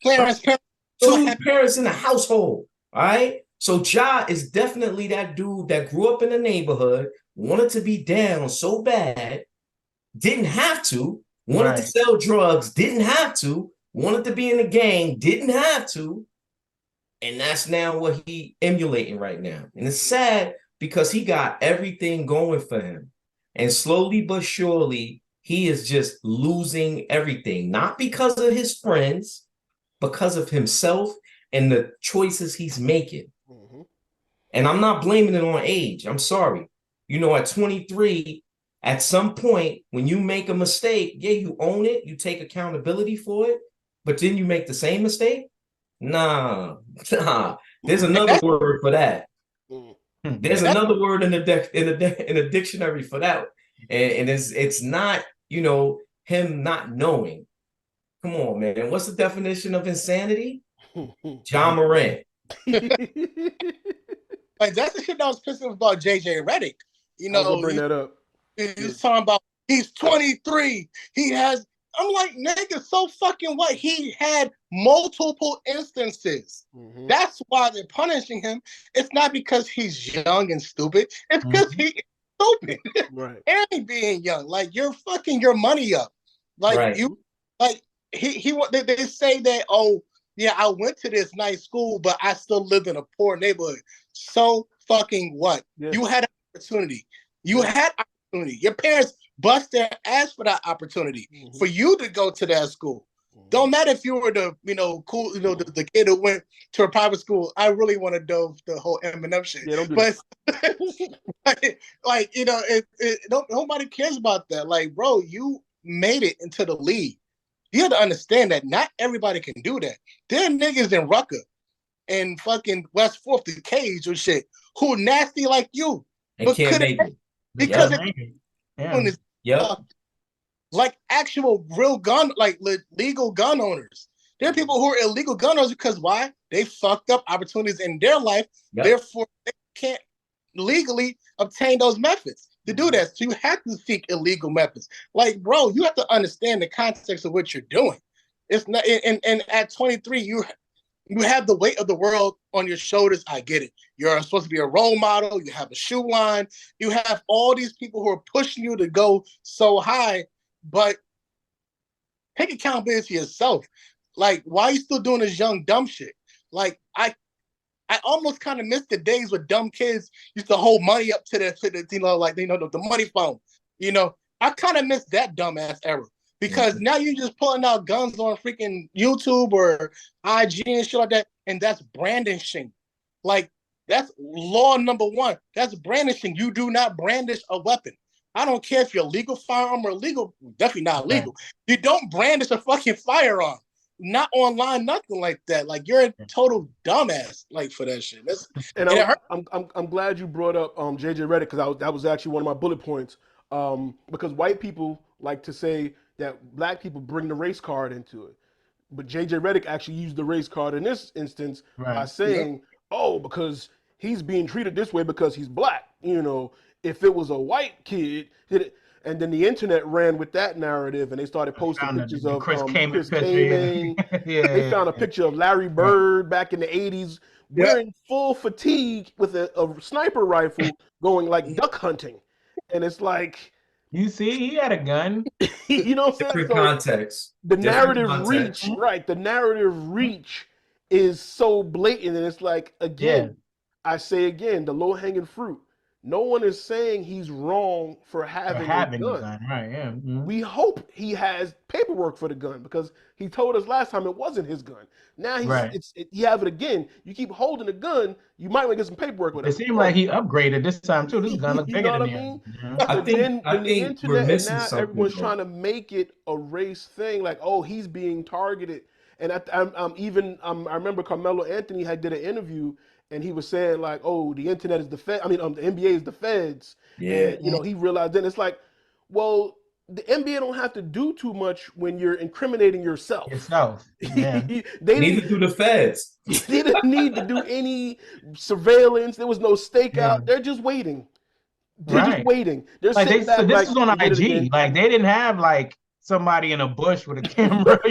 Two parents in the household. All right. So Ja is definitely that dude that grew up in the neighborhood, wanted to be down so bad, didn't have to, wanted to sell drugs, didn't have to, wanted to be in the gang, didn't have to. And that's now what he emulating right now. And it's sad because he got everything going for him. And slowly but surely, he is just losing everything, not because of his friends, because of himself and the choices he's making. Mm-hmm. And I'm not blaming it on age. I'm sorry. At 23, at some point, when you make a mistake, you own it, you take accountability for it, but then you make the same mistake? Nah. There's another word for that. There's another word in the dictionary for that. And it's not, him not knowing. Come on, man. What's the definition of insanity? John Morant. Like that's the shit that was pissing about JJ Redick. You I was gonna know, bring that up. he's talking about he's 23. He has. I'm like, nigga, so fucking what? He had multiple instances. That's why they're punishing him. It's not because he's young and stupid. It's because he is stupid. Right. And being young, like you're fucking your money up. Like you, like they say that, oh yeah, I went to this nice school, but I still lived in a poor neighborhood. So fucking what? Yeah. You had an opportunity. You had opportunity. Your parents bust their ass for that opportunity for you to go to that school. Don't matter if you were the, cool, the kid who went to a private school. I really want to do the whole Eminem shit. Yeah, don't do that. like, nobody cares about that. Like, bro, you made it into the league. You have to understand that not everybody can do that. There are niggas in Rucker and fucking West 4th, the Cage or shit, who nasty like you. And can't make it. Because like actual real gun, like legal gun owners. There are people who are illegal gun owners because why? They fucked up opportunities in their life. Therefore, they can't legally obtain those methods to do that. So you have to seek illegal methods. Like, bro, you have to understand the context of what you're doing. It's not, and at 23, you have the weight of the world on your shoulders. I get it. You're supposed to be a role model. You have a shoe line. You have all these people who are pushing you to go so high, but take accountability yourself. Like, why are you still doing this young, dumb shit? Like, I almost kind of miss the days where dumb kids used to hold money up to the money phone. I kind of miss that dumbass era. Because now you're just pulling out guns on freaking YouTube or IG and shit like that, and that's brandishing. Like, that's law number one. That's brandishing. You do not brandish a weapon. I don't care if you're legal firearm or illegal, definitely not legal. You don't brandish a fucking firearm. Not online, nothing like that. Like, you're a total dumbass, like, for that shit. I'm glad you brought up JJ Redick, because that was actually one of my bullet points. Because white people like to say that black people bring the race card into it. But JJ Redick actually used the race card in this instance by saying, because he's being treated this way because he's black. If it was a white kid, and then the internet ran with that narrative, and they started posting pictures of Chris Kaman. They found a picture of Larry Bird back in the 80s wearing full fatigue with a sniper rifle going like duck hunting. And it's like, you see, he had a gun. You know what I'm saying? Different context. The narrative reach, right? The narrative reach is so blatant, and it's like, again, I say again, the low-hanging fruit. No one is saying he's wrong for having a gun. Right? Yeah. We hope he has paperwork for the gun, because he told us last time it wasn't his gun. Now you have it again. You keep holding a gun, you might want to get some paperwork with it. It seemed like he upgraded this time too. This gun looked bigger than him. I think we're missing something. Everyone's trying to make it a race thing, like, oh, he's being targeted. And I remember Carmelo Anthony did an interview, and he was saying like, oh, the internet is the Fed. the NBA is the feds. Yeah. And, he realized then it's like, well, the NBA don't have to do too much when you're incriminating yourself. Yeah. Neither do the feds. They didn't need to do any surveillance. There was no stakeout. They're just waiting. They're just waiting. They're like so this was on IG. Like, they didn't have like somebody in a bush with a camera, but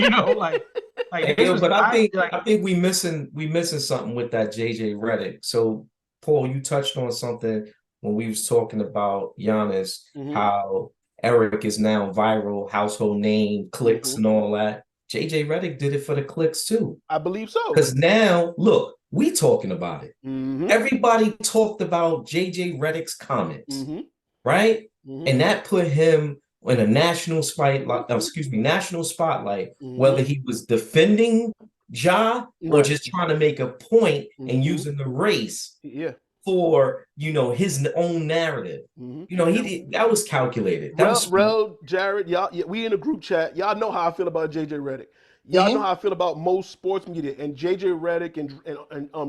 I think we missing something with that JJ Redick. So Paul, you touched on something when we was talking about Giannis, how Eric is now viral, household name, clicks and all that. JJ Redick did it for the clicks too. I believe so. Because now, look, we talking about it. Everybody talked about JJ Redick's comments, right? And that put him in a national spotlight, whether he was defending Ja or just trying to make a point and using the race for his own narrative. That was calculated. Rel, Jared, y'all, we in a group chat. Y'all know how I feel about JJ Redick. Y'all know how I feel about most sports media, and JJ Redick and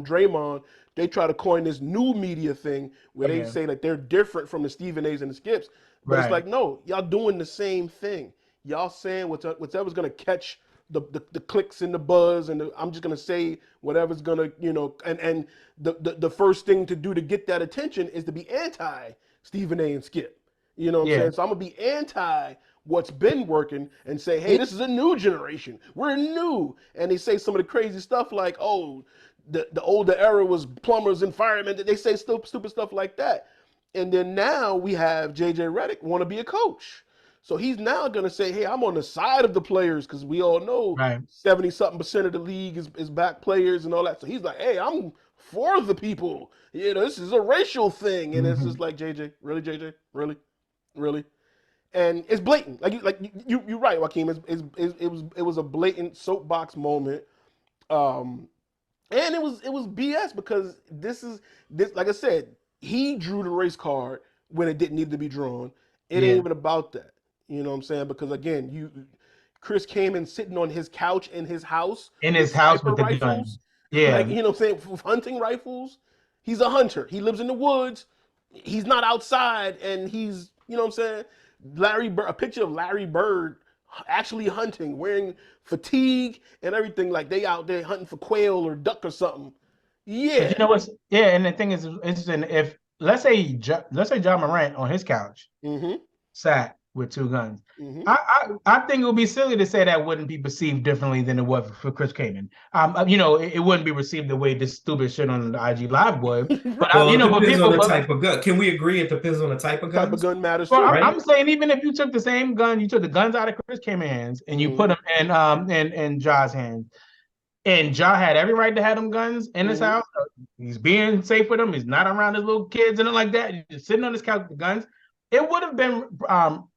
Draymond. They try to coin this new media thing where they say like they're different from the Stephen A's and the Skips. But it's like, no, y'all doing the same thing. Y'all saying whatever's going to catch the clicks and the buzz, and I'm just gonna say whatever's gonna, and the first thing to do to get that attention is to be anti Stephen A and Skip. You know what I'm saying? So I'm gonna be anti what's been working and say, hey, this is a new generation. We're new. And they say some of the crazy stuff like, oh, the older era was plumbers and firemen. They say stupid stuff like that. And then now we have JJ Redick want to be a coach. So he's now going to say, hey, I'm on the side of the players, because we all know 70-something% of the league is black players and all that. So he's like, hey, I'm for the people. This is a racial thing. And it's just like, JJ, really, JJ? Really? Really? And it's blatant. You're right, Waykme. It was a blatant soapbox moment. And it was BS, because this like I said, he drew the race card when it didn't need to be drawn. It ain't even about that. You know what I'm saying? Because again, Chris came in sitting on his couch in his house. In his house with the rifles. gun. Yeah. You know what I'm saying? Hunting rifles. He's a hunter. He lives in the woods. He's not outside, and he's, you know what I'm saying? A picture of Larry Bird actually hunting, wearing fatigue and everything, like they out there hunting for quail or duck or something. Yeah. But you know what's and the thing is interesting, if let's say John Morant on his couch sat with two guns. I think it would be silly to say that wouldn't be perceived differently than it was for Chris Kaman. It wouldn't be received the way this stupid shit on the IG Live would. But it depends on the type of gun. Can we agree it depends on the type of gun? Type of gun matters. Well, right? I'm saying even if you took the same gun, you took the guns out of Chris Kaman's hands and you put them in Ja's hands, and Ja had every right to have them guns in his house. He's being safe with them. He's not around his little kids and like that. He's just sitting on his couch with the guns. It would have been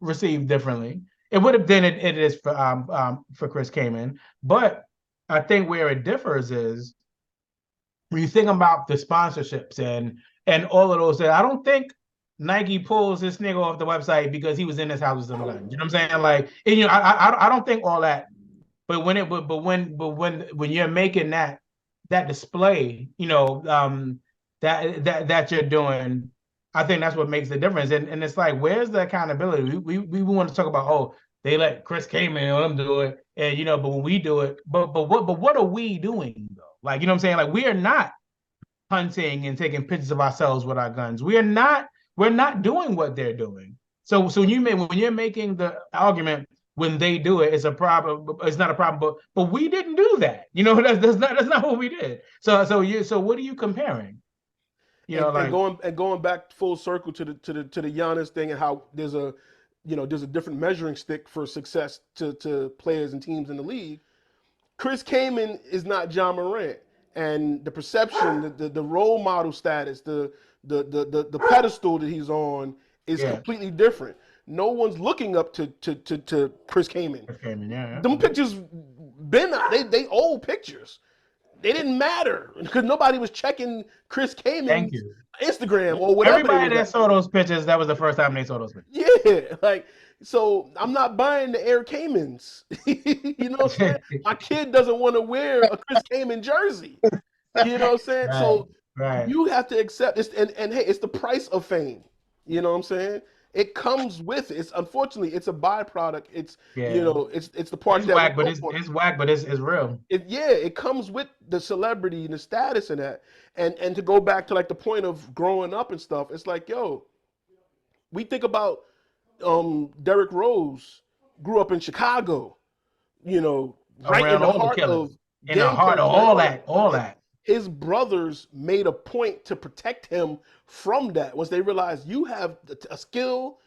received differently. It would have been it is for Chris Kaman. But I think where it differs is when you think about the sponsorships and all of those. I don't think Nike pulls this nigga off the website because he was in his house with some guns. You know what I'm saying? Like, and, I don't think all that. But when you're making that display, that you're doing, I think that's what makes the difference. And it's like, where's the accountability? We want to talk about, oh, they let Chris Kaman and them do it, and but when we do it, but what are we doing though? Like, you know what I'm saying? Like, we are not hunting and taking pictures of ourselves with our guns. We're not doing what they're doing. So when you're making the argument, when they do it, it's a problem. It's not a problem, but we didn't do that. That's not what we did. So what are you comparing? Going back full circle to the Giannis thing, and how there's a different measuring stick for success to players and teams in the league. Chris Kaman is not John Morant, and the perception, the role model status, the pedestal that he's on is completely different. No one's looking up to Chris Kaman. Them pictures they old pictures. They didn't matter because nobody was checking Chris Kaman's Instagram or whatever. Everybody that saw those pictures, that was the first time they saw those pictures. Yeah, so I'm not buying the Air Kamans. You know what I'm saying? My kid doesn't want to wear a Chris Kaman jersey. You know what I'm saying? Right, so you have to accept this, and hey, it's the price of fame. You know what I'm saying? It comes with it. It's unfortunately it's a byproduct. It's it's the part that whack, but it's whack, but it's real. It comes with the celebrity and the status and that. And to go back to like the point of growing up and stuff, it's like, we think about Derrick Rose grew up in Chicago, right in the heart of all that. His brothers made a point to protect him from that once they realized you have a skill,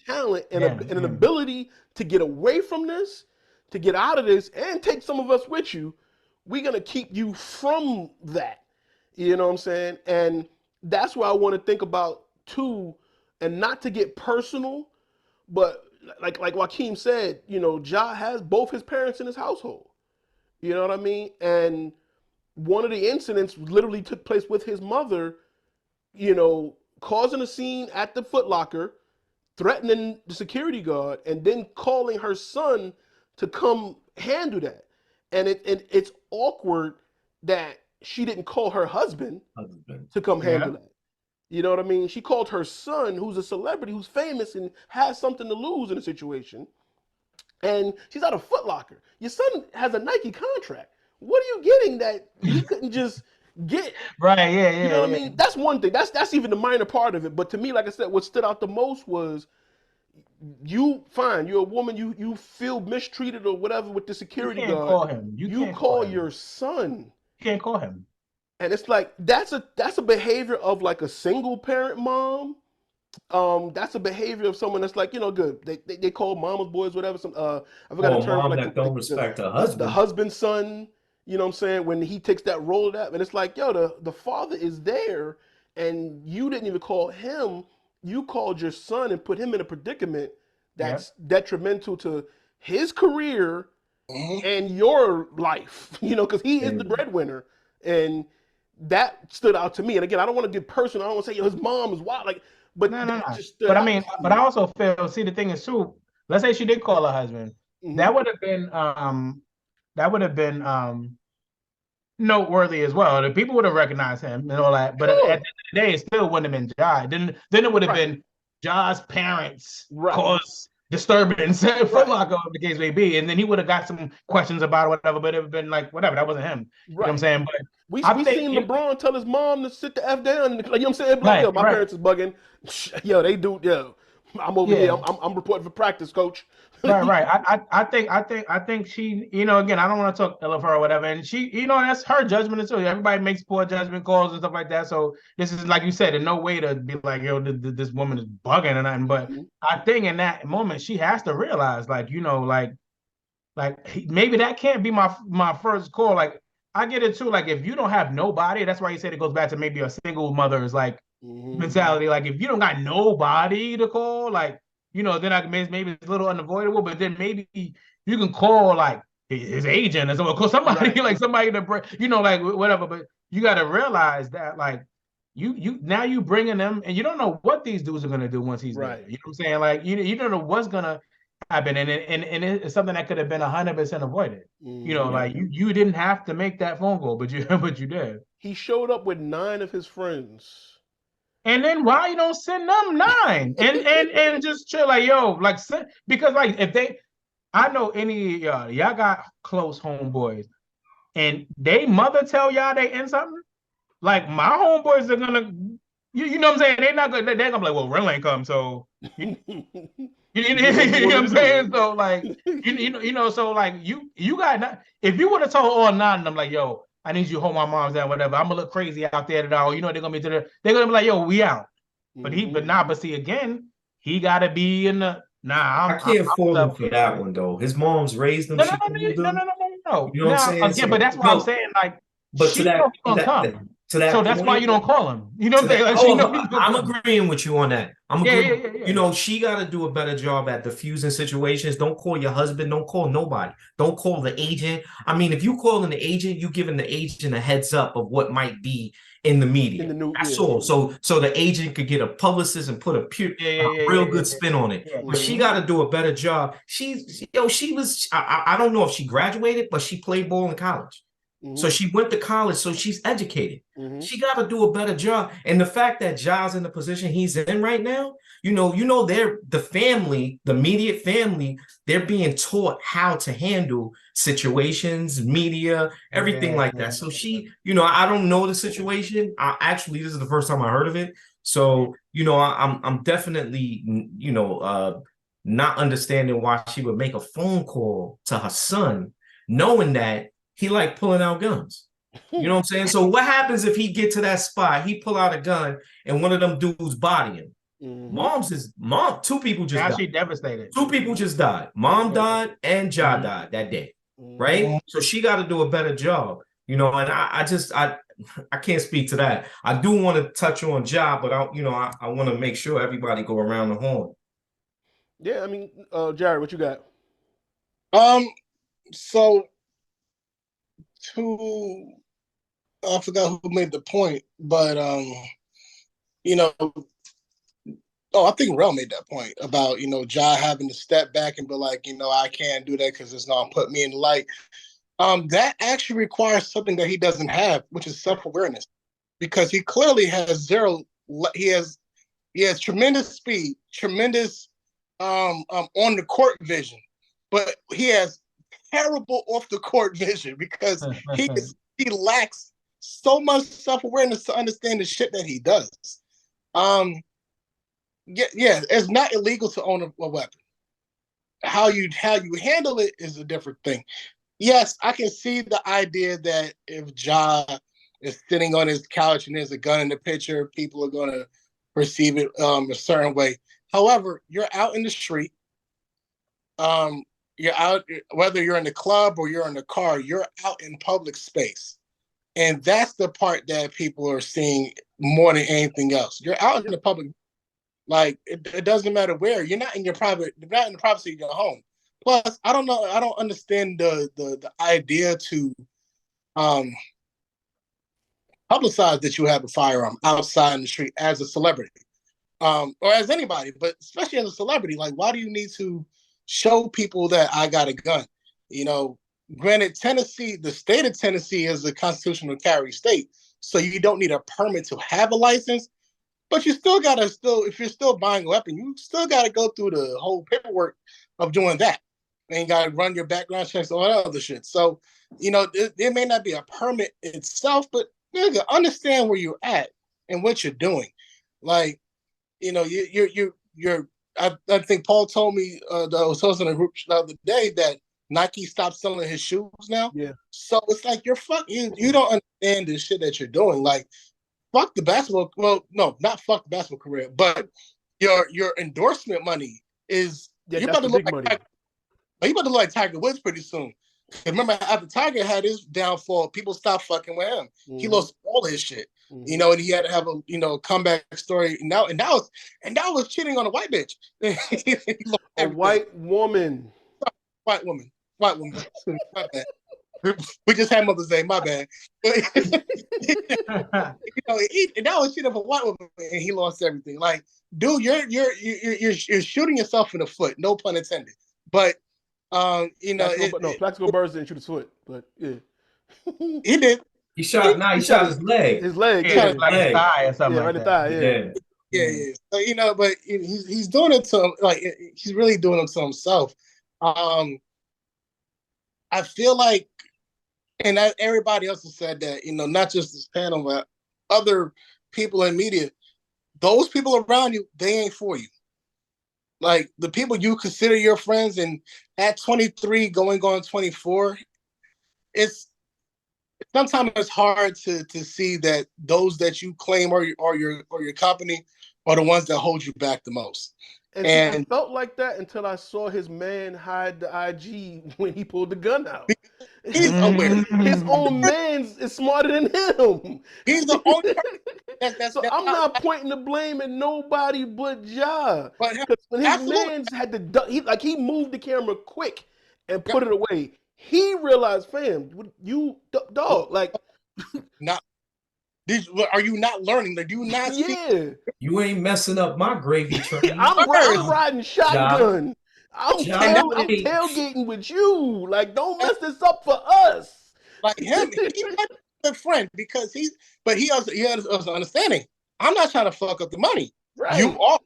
talent, and an ability to get away from this, to get out of this, and take some of us with you. We're going to keep you from that. You know what I'm saying? And that's where I want to think about too, and not to get personal, but like Waykme said, Ja has both his parents in his household. You know what I mean? And one of the incidents literally took place with his mother, causing a scene at the Foot Locker, threatening the security guard, and then calling her son to come handle that. And it's awkward that she didn't call her husband to come handle that. You know what I mean? She called her son, who's a celebrity, who's famous and has something to lose in a situation. and she's out of Foot Locker. Your son has a Nike contract. What are you getting that he couldn't just get? Right, yeah, You know what I yeah. mean? That's one thing. That's even the minor part of it. But to me, like I said, what stood out the most was you're a woman, you feel mistreated or whatever with the security You can't guard. call him. You call your son. You can't call him. And it's like that's a behavior of like a single parent mom. That's a behavior of someone that's like, good. They call mama's boys, whatever. I forgot the term, mom like that don't respect her husband. The husband's son, you know what I'm saying? When he takes that role of that, and it's like, the father is there, and you didn't even call him. You called your son and put him in a predicament that's detrimental to his career and your life, because he is the breadwinner. And that stood out to me. And again, I don't want to get personal. I don't want to say, his mom is wild. But no. But I mean, but I also feel, see, the thing is too, let's say she did call her husband. That would have been noteworthy as well. The people would have recognized him and all that. But at the end of the day, it still wouldn't have been Ja. Then it would have been Ja's parents caused disturbance at Foot Locker, the case may be, and then he would have got some questions about it, whatever. But it would have been like, whatever, that wasn't him. You know what I'm saying? But we seen LeBron tell his mom to sit the F down. You know what I'm saying? Like, my parents is bugging. Yo, they do. Yo, I'm over here. I'm reporting for practice, coach. Right. I think she, again, I don't want to talk ill of her or whatever. And she, that's her judgment too. Everybody makes poor judgment calls and stuff like that. So this is, like you said, in no way to be like, this woman is bugging or nothing. But I think in that moment, she has to realize, like maybe that can't be my first call. Like, I get it too. Like, if you don't have nobody, that's why you said it goes back to maybe a single mother's like mentality. Like, if you don't got nobody to call, like, then maybe it's a little unavoidable, but then maybe you can call like his agent or someone, call somebody like somebody to bring, like whatever. But you got to realize that like now you bringing them, and you don't know what these dudes are gonna do once he's there. You know what I'm saying? Like you don't know what's gonna happen, and it's something that could have been 100% avoided. Like you didn't have to make that phone call, but you did. He showed up with 9 of his friends. And then why you don't send them 9 and just chill, like, yo, like, because like I know any y'all got close homeboys and they mother tell y'all they in something, like my homeboys are gonna, you know what I'm saying? They're not gonna, they're gonna be like, well, Real ain't come, so you know what I'm saying? So like, so like you got, if you would have told all 9 of them, like, yo, I need you to hold my mom's down, whatever. I'm gonna look crazy out there at all. They're gonna be they're gonna be like, yo, we out. But but see, again, he gotta be in the I can't fault him for that one though. His mom's raised him. No. You know what I'm saying? Again, but that's why I'm saying, like, but to that, so that's why you don't call him. You know what I'm saying? Like, I'm agreeing with you on that. I'm agreeing. She got to do a better job at diffusing situations. Don't call your husband. Don't call nobody. Don't call the agent. I mean, if you calling the agent, you giving the agent a heads up of what might be in the media. That's all. So the agent could get a publicist and put a real good spin on it. But she got to do a better job. She was. I don't know if she graduated, but she played ball in college. So she went to college, so she's educated. She got to do a better job. And the fact that Ja's in the position he's in right now, they're the family, the immediate family, they're being taught how to handle situations, media, everything like that. So she, I don't know the situation. This is the first time I heard of it. So, I'm definitely, not understanding why she would make a phone call to her son, knowing that he like pulling out guns. You know what I'm saying? So what happens if he get to that spot, he pull out a gun and one of them dudes body him? Mom, 2 people just died. She devastated. 2 people just died. Mom died and Ja died that day. Right? So she got to do a better job. And I can't speak to that. I do want to touch on Ja, but I want to make sure everybody go around the horn. Yeah, I mean, Jared, what you got? So I forgot who made the point, but I think Rel made that point about Ja having to step back and be like, I can't do that because it's not put me in the light. That actually requires something that he doesn't have, which is self-awareness, because he clearly has zero. He has tremendous speed, tremendous on the court vision, but he has terrible off the court vision because he lacks so much self awareness to understand the shit that he does. Yeah, it's not illegal to own a weapon. How you handle it is a different thing. Yes, I can see the idea that if Ja is sitting on his couch and there's a gun in the picture, people are going to perceive it a certain way. However, you're out in the street. You're out, whether you're in the club or you're in the car, you're out in public space. And that's the part that people are seeing more than anything else. You're out in the public, like it doesn't matter where. You're not in the privacy of your home. Plus, I don't understand the idea to publicize that you have a firearm outside in the street as a celebrity. Or as anybody, but especially as a celebrity. Like, why do you need to show people that I got a gun? You know, granted, Tennessee, the state of Tennessee is a constitutional carry state, so you don't need a permit to have a license, but you still gotta if you're still buying a weapon, you still gotta go through the whole paperwork of doing that. And you gotta run your background checks, all that other shit. So, you know, there may not be a permit itself, but nigga, understand where you're at and what you're doing. Like, you know, I think Paul told me that I was hosting a group the other day that Nike stopped selling his shoes now. Yeah. So it's like you don't understand the shit that you're doing. Like, fuck the basketball. Well, no, not fuck the basketball career, but your endorsement money is you're about to look like money. You about to look like Tiger Woods pretty soon. Remember, after Tiger had his downfall, people stopped fucking with him. Mm-hmm. He lost all his shit, you know, and he had to have a comeback story. And that was cheating on a white bitch. A white woman. White woman. My bad. We just had Mother's Day. My bad. And that was cheating on a white woman, and he lost everything. Like, dude, you're shooting yourself in the foot. No pun intended. But Plaxico Burress didn't shoot his foot, but yeah. He did. He shot his leg. His leg. He shot his thigh or something like the that. thigh, yeah. So, but he's doing it to him, like he's really doing it to himself. I feel like, and everybody else has said that, not just this panel, but other people in media, those people around you, they ain't for you. Like, the people you consider your friends, and at 23 going on 24, sometimes it's hard to see that those that you claim are your company are the ones that hold you back the most. And I felt like that until I saw his man hide the IG when he pulled the gun out. He's aware. His own man is smarter than him. He's the only person. So I'm not pointing the blame at nobody but Ja. Because when his man had he moved the camera quick and put it away. He realized, fam, you dog, like, not. Are you not learning? Like, do you not see? You ain't messing up my gravy train. I'm riding shotgun. I'm tailgating with you. Like, don't mess this up for us. Like him, he's a friend because he has understanding. I'm not trying to fuck up the money. Right. You are,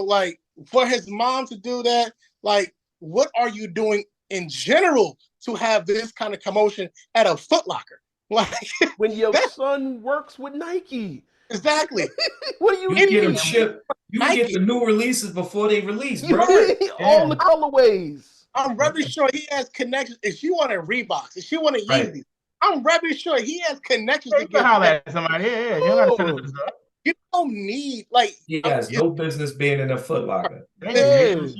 like, for his mom to do that. Like, what are you doing in general to have this kind of commotion at a Foot Locker? Like, when your son works with Nike. Exactly. What do you get them shipped? You can get the new releases before they release, bro. All the colorways. I'm very sure he has connections. If you want a Reeboks, if you want a Yeezy, I'm very sure he has connections to get at somebody. You don't need, like, he has no business being in a Foot Locker. In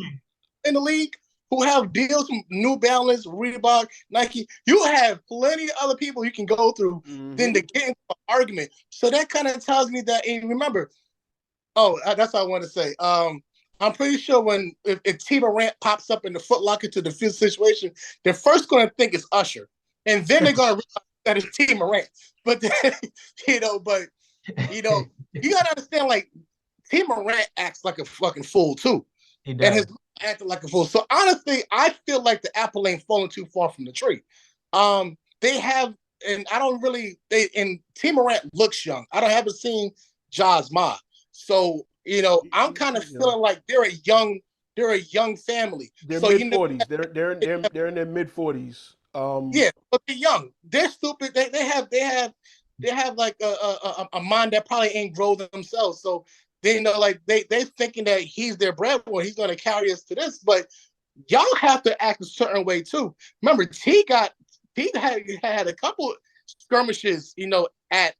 the league, who have deals from New Balance, Reebok, Nike. You have plenty of other people you can go through than to get into an argument. So that kind of tells me that, and remember, that's what I want to say. I'm pretty sure if T. Morant pops up in the Foot Locker to defuse the situation, they're first going to think it's Usher. And then they're going to realize that it's T. Morant. But, then, you got to understand, like, T. Morant acts like a fucking fool, too. He does. And his acting like a fool. So honestly, I feel like the apple ain't falling too far from the tree. They have, and I don't really. And T. Morant looks young. I haven't seen Ja's Ma. So I'm kind of feeling like they're a young they're a young family. They're So mid 40s. They're in their mid 40s. Yeah, but they're young. They're stupid. They have like a mind that probably ain't grow themselves. So they know, like they thinking that he's their breadwinner. He's going to carry us to this. But y'all have to act a certain way too. Remember, T had a couple skirmishes, at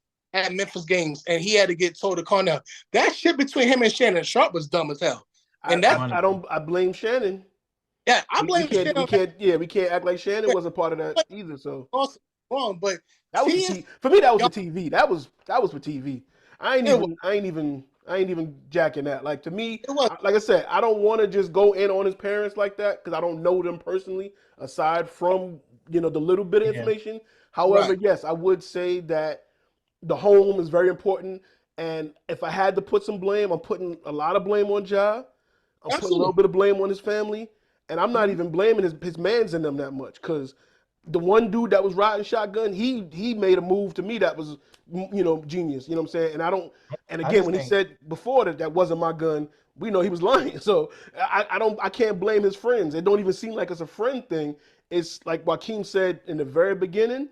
Memphis games, and he had to get told to calm down. That shit between him and Shannon Sharp was dumb as hell. And I blame Shannon. Yeah, I blame Shannon. We can't act like Shannon was a part of that either. So wrong, but that was for me. That was the TV. That was for TV. I ain't even jacking that. Like, to me, like I said, I don't want to just go in on his parents like that because I don't know them personally. Aside from the little bit of information. However, yes, I would say that the home is very important. And if I had to put some blame, I'm putting a lot of blame on Ja. I'm putting a little bit of blame on his family. And I'm not even blaming his mans in them that much, because the one dude that was riding shotgun, he made a move to me that was, genius. You know what I'm saying? And again, when he said before that wasn't my gun, we know he was lying. So I can't blame his friends. It don't even seem like it's a friend thing. It's like Waykme said in the very beginning,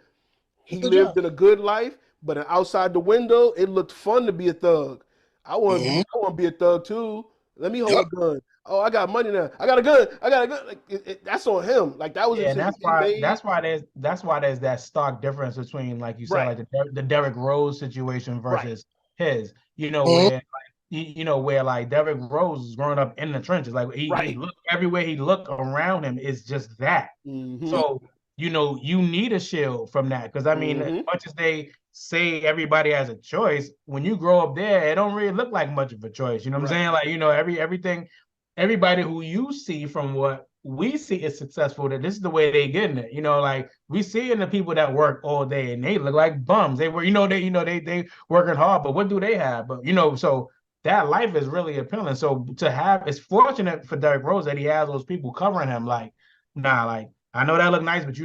he lived in a good life, but outside the window, it looked fun to be a thug. I want to be a thug too. Let me hold a gun. Oh, I got money now. I got a gun. Like, that's on him. Like, that was. Yeah, that's why there's that stark difference between, like you said, like the Derrick Rose situation versus his. Where like Derrick Rose is growing up in the trenches. Like he look everywhere he look around him is just that. So you need a shield from that, because I mean, as much as they say everybody has a choice, when you grow up there, it don't really look like much of a choice. You know what I'm saying? Like, everybody who you see from what we see is successful, that this is the way they getting it. Like we see in the people that work all day and they look like bums. They were, they working hard, but what do they have? But so that life is really appealing. So it's fortunate for Derrick Rose that he has those people covering him. Like, nah, like I know that look nice, but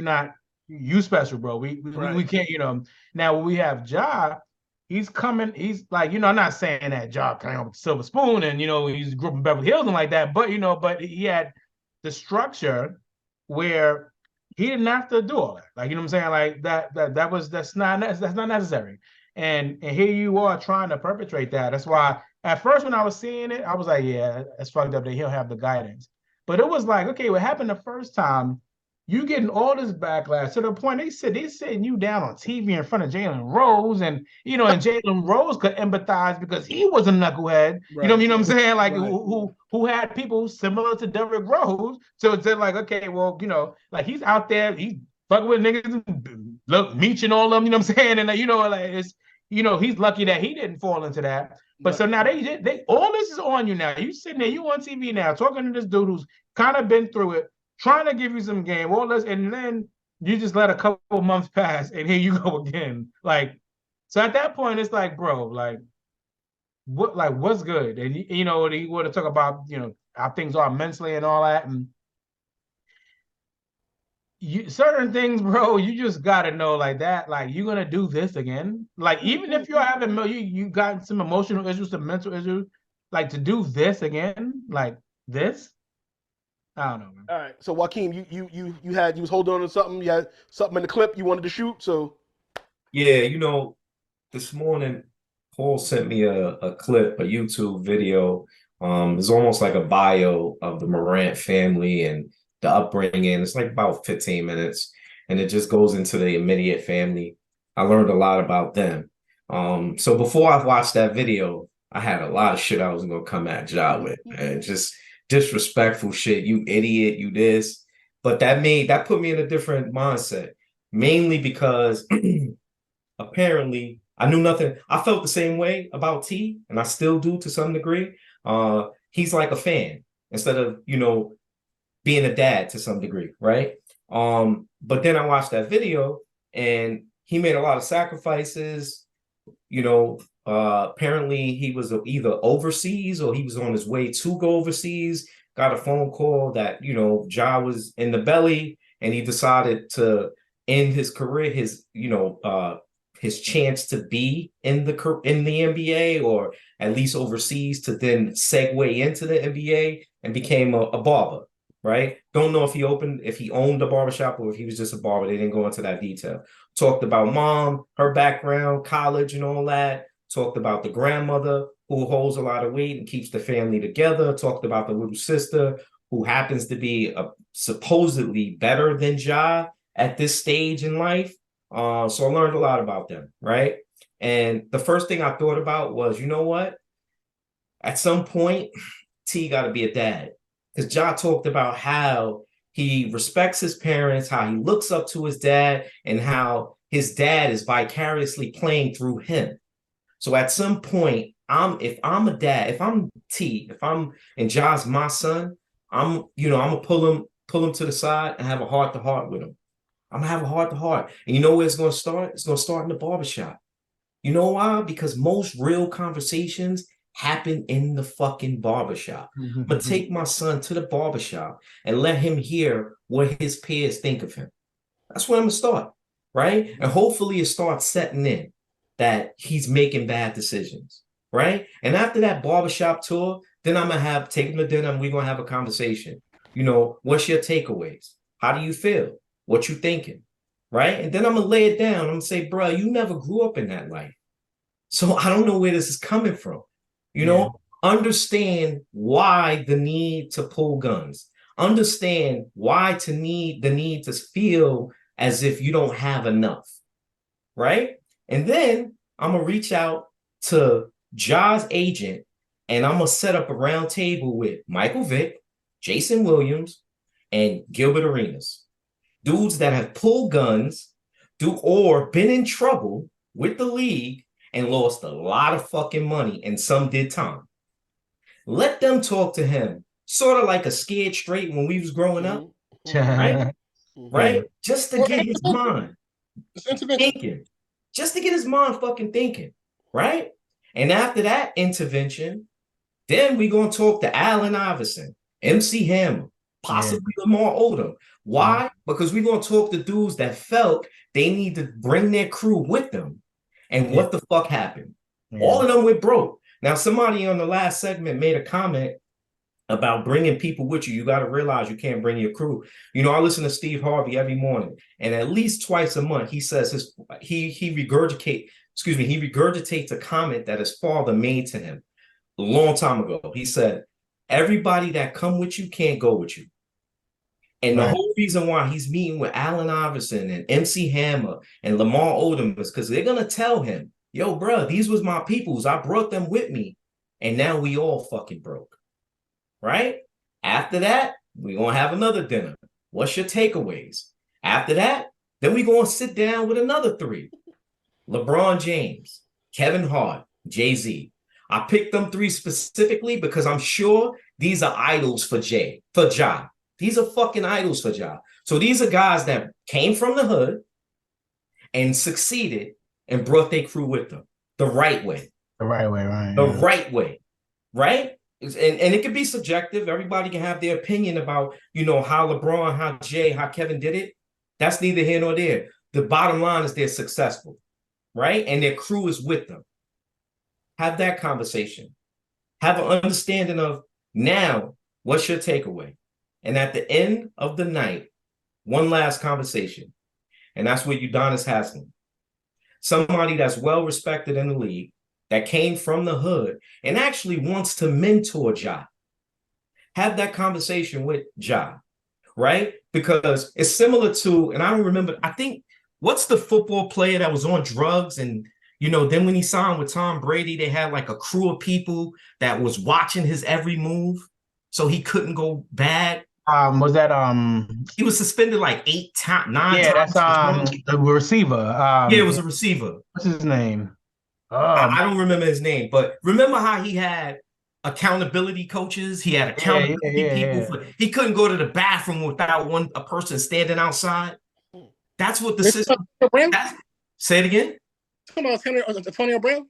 you special, bro. We can't, Now when we have Ja, he's coming. He's like, I'm not saying that Ja came with a silver spoon and he's grew up in Beverly Hills and like that, but but he had the structure where he didn't have to do all that. Like, what I'm saying? Like that's not necessary. And here you are trying to perpetrate that. That's why at first when I was seeing it, I was like, yeah, that's fucked up that he'll have the guidance. But it was like, okay, what happened the first time? You getting all this backlash to the point they sitting you down on TV in front of Jalen Rose, and and Jalen Rose could empathize because he was a knucklehead. You know what I'm saying? Like who had people similar to Derrick Rose. So it's like, okay, well, like he's out there, he's fucking with niggas, meeching all of them. You know what I'm saying? And like it's he's lucky that he didn't fall into that. But so now they all this is on you now. You sitting there, you on TV now, talking to this dude who's kind of been through it, trying to give you some game, all this, and then you just let a couple months pass, and here you go again. Like, so at that point, it's like, bro, like, what's good? And you want to talk about how things are mentally and all that, and certain things, bro, you just gotta know like that. Like, you're gonna do this again. Like, even if you're having you got some emotional issues, some mental issues, like to do this again, like this. I don't know, man. All right. So Waykme, you was holding on to something. You had something in the clip you wanted to shoot. So yeah, this morning Paul sent me a clip, a YouTube video. It's almost like a bio of the Morant family and the upbringing. It's like about 15 minutes, and it just goes into the immediate family. I learned a lot about them. So before I watched that video, I had a lot of shit I was gonna come at Ja with, man. Just disrespectful shit, you idiot, you this. But that put me in a different mindset, mainly because apparently I knew nothing. I felt the same way about T, and I still do to some degree. He's like a fan instead of being a dad to some degree, right? But then I watched that video, and he made a lot of sacrifices. Apparently he was either overseas or he was on his way to go overseas, got a phone call that, Ja was in the belly, and he decided to end his career, his chance to be in the NBA or at least overseas, to then segue into the NBA and became a barber, right? Don't know if he owned a barbershop or if he was just a barber. They didn't go into that detail. Talked about mom, her background, college and all that. Talked about the grandmother who holds a lot of weight and keeps the family together. Talked about the little sister who happens to be supposedly better than Ja at this stage in life. So I learned a lot about them, right? And the first thing I thought about was, you know what? At some point, T got to be a dad. Because Ja talked about how he respects his parents, how he looks up to his dad, and how his dad is vicariously playing through him. So at some point, if I'm a dad, if I'm T, if I'm and Ja's my son, I'm gonna pull him to the side and have a heart-to-heart with him. I'm gonna have a heart-to-heart. And you know where it's gonna start? It's gonna start in the barbershop. You know why? Because most real conversations happen in the fucking barbershop. I'm gonna take my son to the barbershop and let him hear what his peers think of him. That's where I'm gonna start, right? And hopefully it starts setting in that he's making bad decisions, right? And after that barbershop tour, then I'm gonna take him to dinner and we're gonna have a conversation. You know, what's your takeaways? How do you feel? What you thinking? Right? And then I'm gonna lay it down. I'm gonna say, bro, you never grew up in that life. So I don't know where this is coming from. You know, understand why the need to pull guns. Understand why the need to feel as if you don't have enough. Right? And then I'm gonna reach out to Ja's agent and I'm gonna set up a round table with Michael Vick, Jason Williams, and Gilbert Arenas. Dudes that have pulled guns, or been in trouble with the league and lost a lot of fucking money, and some did time. Let them talk to him, sort of like a Scared Straight when we was growing up, right? Right? Just to get his mind thinking. Just to get his mind fucking thinking, right? And after that intervention, then we're going to talk to Allen Iverson, MC Hammer, possibly Lamar Odom. Why? Because we're going to talk to dudes that felt they need to bring their crew with them. And what the fuck happened? All of them went broke. Now, somebody on the last segment made a comment about bringing people with you. You got to realize you can't bring your crew. You know, I listen to Steve Harvey every morning, and at least twice a month, he says he regurgitates a comment that his father made to him a long time ago. He said, everybody that come with you can't go with you. And the whole reason why he's meeting with Allen Iverson and MC Hammer and Lamar Odom is because they're going to tell him, yo, bro, these was my peoples. I brought them with me. And now we all fucking broke. Right? After that, we're going to have another dinner. What's your takeaways? After that, then we're going to sit down with another three. LeBron James, Kevin Hart, Jay-Z. I picked them three specifically because I'm sure these are idols for Ja. These are fucking idols for Ja. So these are guys that came from the hood and succeeded and brought their crew with them the right way. The right way, right? The right way, right? And it can be subjective. Everybody can have their opinion about, you know, how LeBron, how Jay, how Kevin did it. That's neither here nor there. The bottom line is they're successful, right? And their crew is with them. Have that conversation. Have an understanding of now, what's your takeaway? And at the end of the night, one last conversation. And that's with Udonis Haslem. Somebody that's well respected in the league, that came from the hood and actually wants to mentor Ja. Have that conversation with Ja, right? Because it's similar to, and I don't remember, I think, what's the football player that was on drugs and, you know, then when he signed with Tom Brady, they had like a crew of people that was watching his every move so he couldn't go bad. Was that he was suspended like 9 times? Yeah, that's the receiver. Yeah, it was a receiver. What's his name? I don't remember his name, but remember how he had accountability coaches? He had accountability people. He couldn't go to the bathroom without a person standing outside. That's what the system. Say it again. Antonio Brown?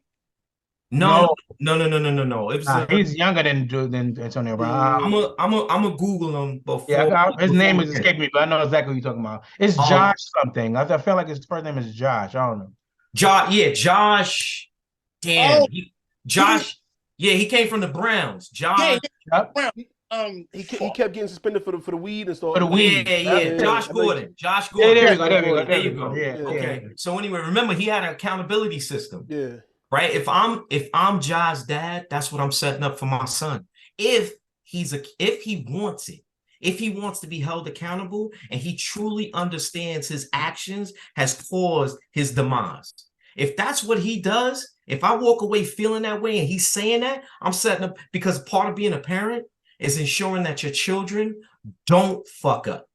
No. It was, he's younger than Antonio Brown. I'm a Google him before. Yeah, his name is escaping me, but I know exactly what you're talking about. It's Josh something. I feel like his first name is Josh. I don't know. Josh. Damn. Josh. Yeah, he came from the Browns. Josh. Brown. he kept getting suspended for the weed and stuff. For the weed. Yeah. Josh Gordon. Yeah, Gordon. there we go. Yeah. Okay. Yeah. So anyway, remember he had an accountability system. Yeah. Right. If I'm Ja's dad, that's what I'm setting up for my son. If he wants it, if he wants to be held accountable and he truly understands his actions has caused his demise. If that's what he does, if I walk away feeling that way and he's saying that, I'm setting up, because part of being a parent is ensuring that your children don't fuck up,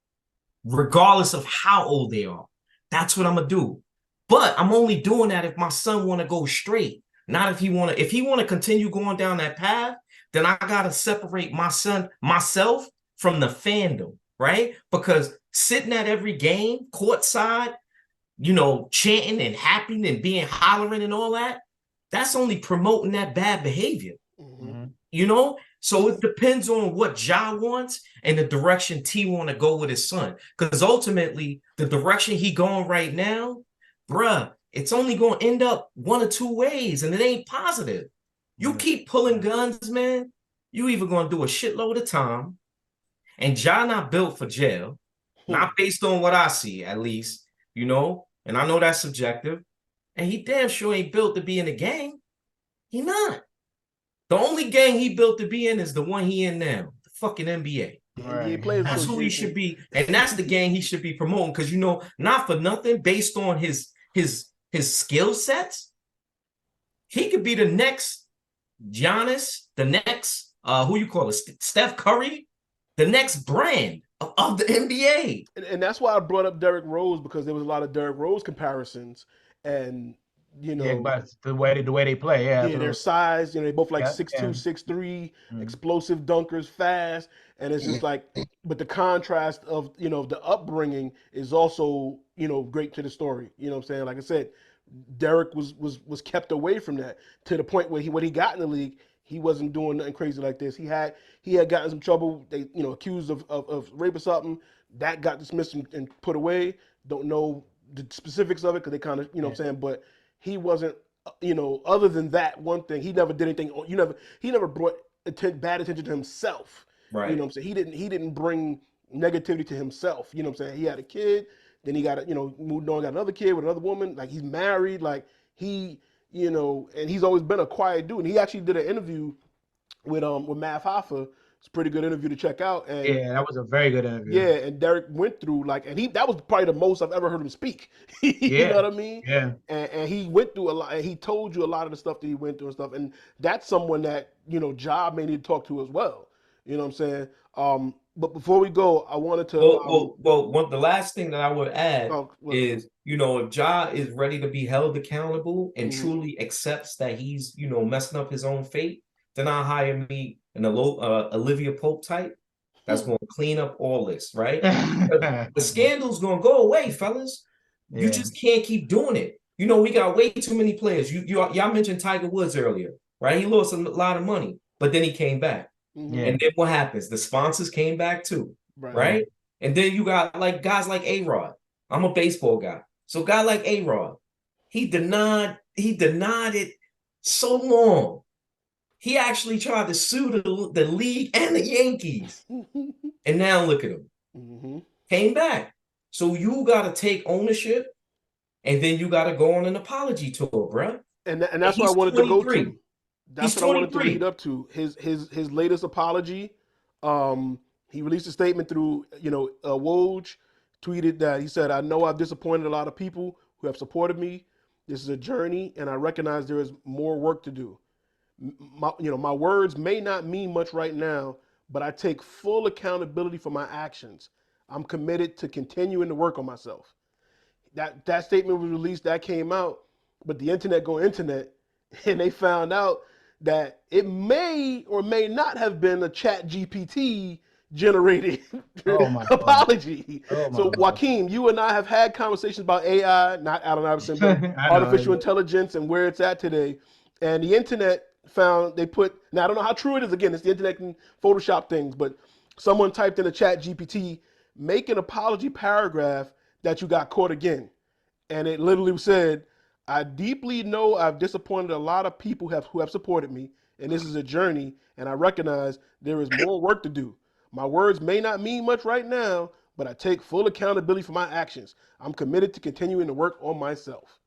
regardless of how old they are. That's what I'm gonna do. But I'm only doing that if my son want to go straight, not if he want to continue going down that path, then I gotta separate myself from the fandom, right? Because sitting at every game, courtside, chanting and happy and being hollering and all that, that's only promoting that bad behavior. Mm-hmm. So it depends on what Ja wants and the direction T want to go with his son. Because ultimately, the direction he going right now, bruh, it's only going to end up one or two ways, and it ain't positive. You keep pulling guns, man, you either going to do a shitload of time, and Ja not built for jail, not based on what I see, at least, and I know that's subjective, and he damn sure ain't built to be in a gang. He not. The only gang he built to be in is the one he in now, the fucking NBA. Right. That's who he should be, and that's the gang he should be promoting. Because not for nothing, based on his skill sets, he could be the next Giannis, the next Steph Curry, the next brand of the NBA. And that's why I brought up Derrick Rose, because there was a lot of Derrick Rose comparisons, and but the way they play, their size, they both like 6'2", 6'3", explosive dunkers, fast, and it's just like, but the contrast of the upbringing is also great to the story. You know what I'm saying? Like I said, Derrick was kept away from that to the point where when he got in the league, he wasn't doing nothing crazy like this. He had gotten some trouble. They accused of rape or something that got dismissed and put away. Don't know the specifics of it because they kind of what I'm saying, but he wasn't other than that one thing, he never did anything. He never brought bad attention to himself. Right. You know what I'm saying? He didn't bring negativity to himself. You know what I'm saying? He had a kid, then he got moved on, got another kid with another woman. Like, he's married. Like, he and he's always been a quiet dude. And he actually did an interview with Matt Hoffa. It's a pretty good interview to check out. And yeah, that was a very good interview. Yeah, and Derrick went through that was probably the most I've ever heard him speak. You know what I mean? Yeah. And he went through a lot, and he told you a lot of the stuff that he went through and stuff. And that's someone that Ja may need to talk to as well. You know what I'm saying? But before we go, I wanted to. The last thing that I would add is, if Ja is ready to be held accountable and truly accepts that he's, messing up his own fate, then I'll hire me an Olivia Pope type that's going to clean up all this, right? The scandal's going to go away, fellas. You just can't keep doing it. We got way too many players. Y'all mentioned Tiger Woods earlier, right? He lost a lot of money, but then he came back. And then what happens? The sponsors came back too, right? And then you got guys like A-Rod. I'm a baseball guy. So a guy like A-Rod, he denied it so long. He actually tried to sue the league and the Yankees. And now look at him. Came back. So you got to take ownership, and then you got to go on an apology tour, bro. And that's what I wanted to go to. That's He's what I wanted to 23. lead up to. His latest apology. He released a statement through, Woj tweeted that he said, "I know I've disappointed a lot of people who have supported me. This is a journey, and I recognize there is more work to do. My words may not mean much right now, but I take full accountability for my actions. I'm committed to continuing to work on myself." That statement was released, that came out, but the internet go internet, and they found out that it may or may not have been a ChatGPT generated apology. So Waykme, you and I have had conversations about AI, not Allen Iverson, but artificial intelligence and where it's at today. And the internet found, now I don't know how true it is, again, it's the internet can Photoshop things, but someone typed in a ChatGPT, make an apology paragraph that you got caught again. And it literally said, I deeply know I've disappointed a lot of people who have supported me, and this is a journey, and I recognize there is more work to do. My words may not mean much right now, but I take full accountability for my actions. I'm committed to continuing to work on myself.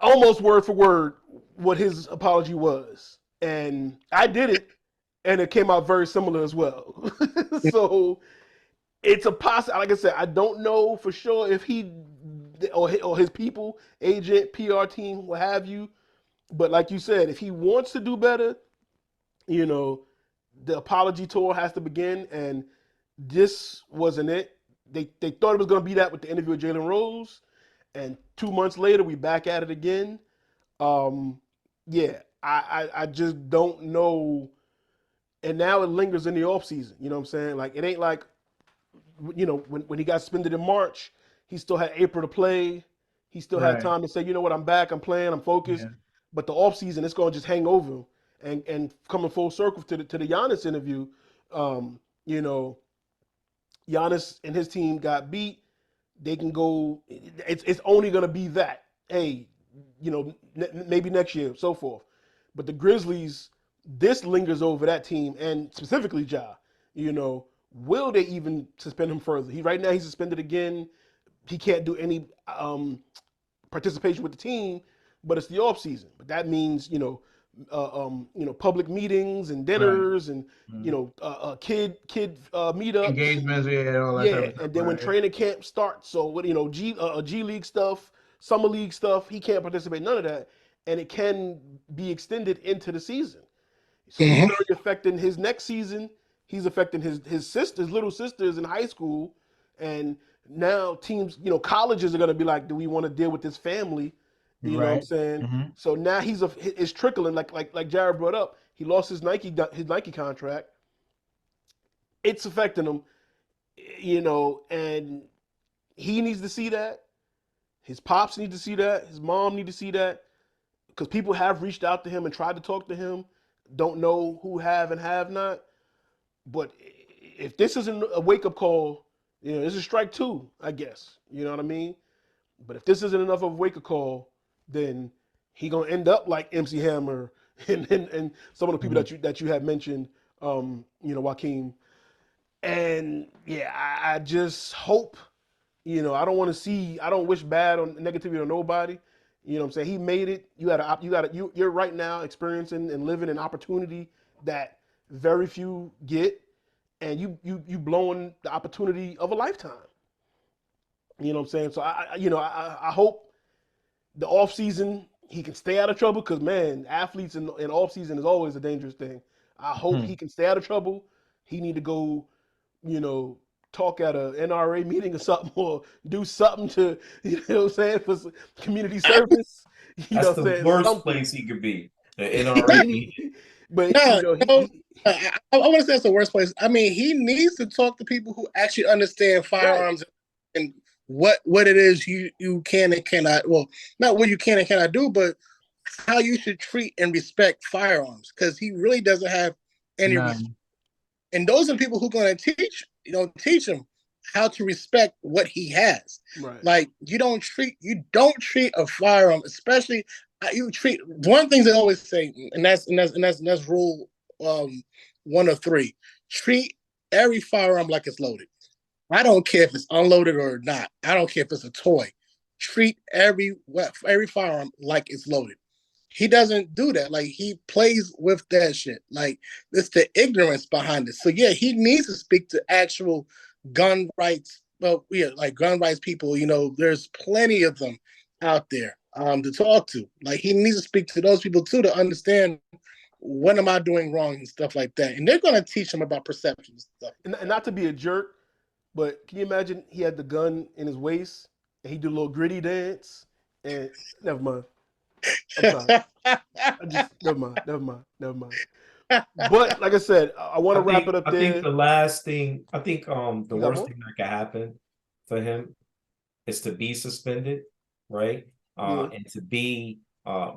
Almost word for word what his apology was. And I did it, and it came out very similar as well. So it's a possible. Like I said, I don't know for sure if he or his people, agent, PR team, what have you. But like you said, if he wants to do better, you know, the apology tour has to begin, and this wasn't it. They thought it was going to be that with the interview with Jalen Rose, and 2 months later we back at it again. Yeah, I just don't know. And now it lingers in the off season. You know what I'm saying? Like it ain't like, you know, when he got suspended in March, he still had April to play. He still had time to say, you know what, I'm back, I'm playing, I'm focused. Yeah. But the off season, it's going to just hang over him. And coming full circle to the Giannis interview, you know, Giannis and his team got beat. They can go. It's only going to be that. Hey, you know, maybe next year, so forth. But the Grizzlies, this lingers over that team, and specifically Ja. You know, will they even suspend him further? Right now he's suspended again. He can't do any participation with the team, but it's the off season. But that means public meetings and dinners and kid meetups, engagements, yeah, all that type of stuff. and then when training camp starts, so what G League stuff, summer league stuff, he can't participate, none of that, and it can be extended into the season. So he's already affecting his next season. He's affecting his little sisters in high school, and now teams, colleges are going to be like, do we want to deal with this family? You know what I'm saying? So now it's trickling, like Jared brought up. He lost his Nike contract. It's affecting him, and he needs to see that. His pops need to see that. His mom need to see that, because people have reached out to him and tried to talk to him. Don't know who have and have not. But if this isn't a wake-up call, this is strike two, I guess. You know what I mean? But if this isn't enough of a wake-up call, then he gonna end up like MC Hammer and some of the people that you had mentioned, Waykme. And yeah, I just hope, I don't wish bad or negativity on nobody. You know what I'm saying? He made it. You're right now experiencing and living an opportunity that very few get, and you blowing the opportunity of a lifetime. You know what I'm saying? So I hope the off season he can stay out of trouble, because man, athletes in off season is always a dangerous thing. I hope he can stay out of trouble. He need to go, talk at a NRA meeting or something, or do something to, for community service. That's the worst place he could be, the NRA meeting. But I want to say that's the worst place. I mean, he needs to talk to people who actually understand firearms and what it is you can and cannot. Well, not what you can and cannot do, but how you should treat and respect firearms, because he really doesn't have any respect. And those are the people who are going to teach him how to respect what he has. Right. Like you don't treat a firearm, especially you treat one thing they always say, and that's rule 1 of 3. Treat every firearm like it's loaded. I don't care if it's unloaded or not. I don't care if it's a toy. Treat every firearm like it's loaded. He doesn't do that. Like, he plays with that shit. Like, it's the ignorance behind it. So yeah, he needs to speak to actual gun rights. Well, yeah, like gun rights people. There's plenty of them out there to talk to. Like, he needs to speak to those people too, to understand what am I doing wrong and stuff like that. And they're going to teach him about perception and stuff. And not to be a jerk, but can you imagine he had the gun in his waist and he did a little gritty dance? And never mind. I'm sorry. Never mind. But like I said, I want to wrap it up there. I think the last thing, the worst thing that could happen for him is to be suspended, right? And to be I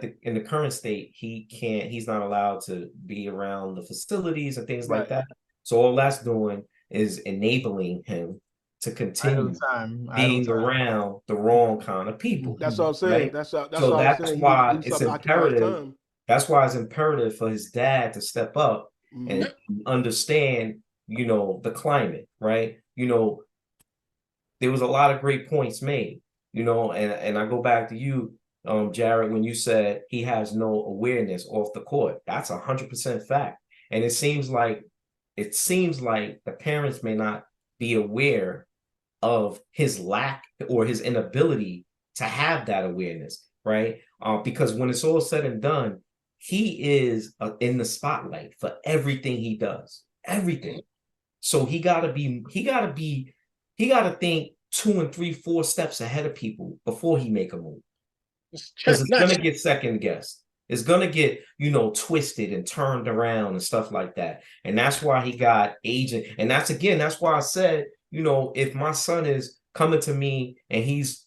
think in the current state, he's not allowed to be around the facilities and things like that. So all that's doing is enabling him to Idle continue time. being around the wrong kind of people. That's what I'm saying. Right? That's what So I'm that's saying. why He needs it's something to occupy his imperative. time. That's why it's imperative for his dad to step up and understand, you know, the climate, right? You know, there was a lot of great points made, you know, and I go back to you, Jared, when you said he has no awareness off the court. That's 100% fact. And it seems like the parents may not be aware of his lack or his inability to have that awareness, right? Because when it's all said and done, he is in the spotlight for everything he does, everything. So he gotta think 2 and 3, 4 steps ahead of people before he make a move. Because it's gonna get second guessed. It's gonna get, you know, twisted and turned around and stuff like that. And that's why he got agent. And that's why I said, you know, if my son is coming to me and he's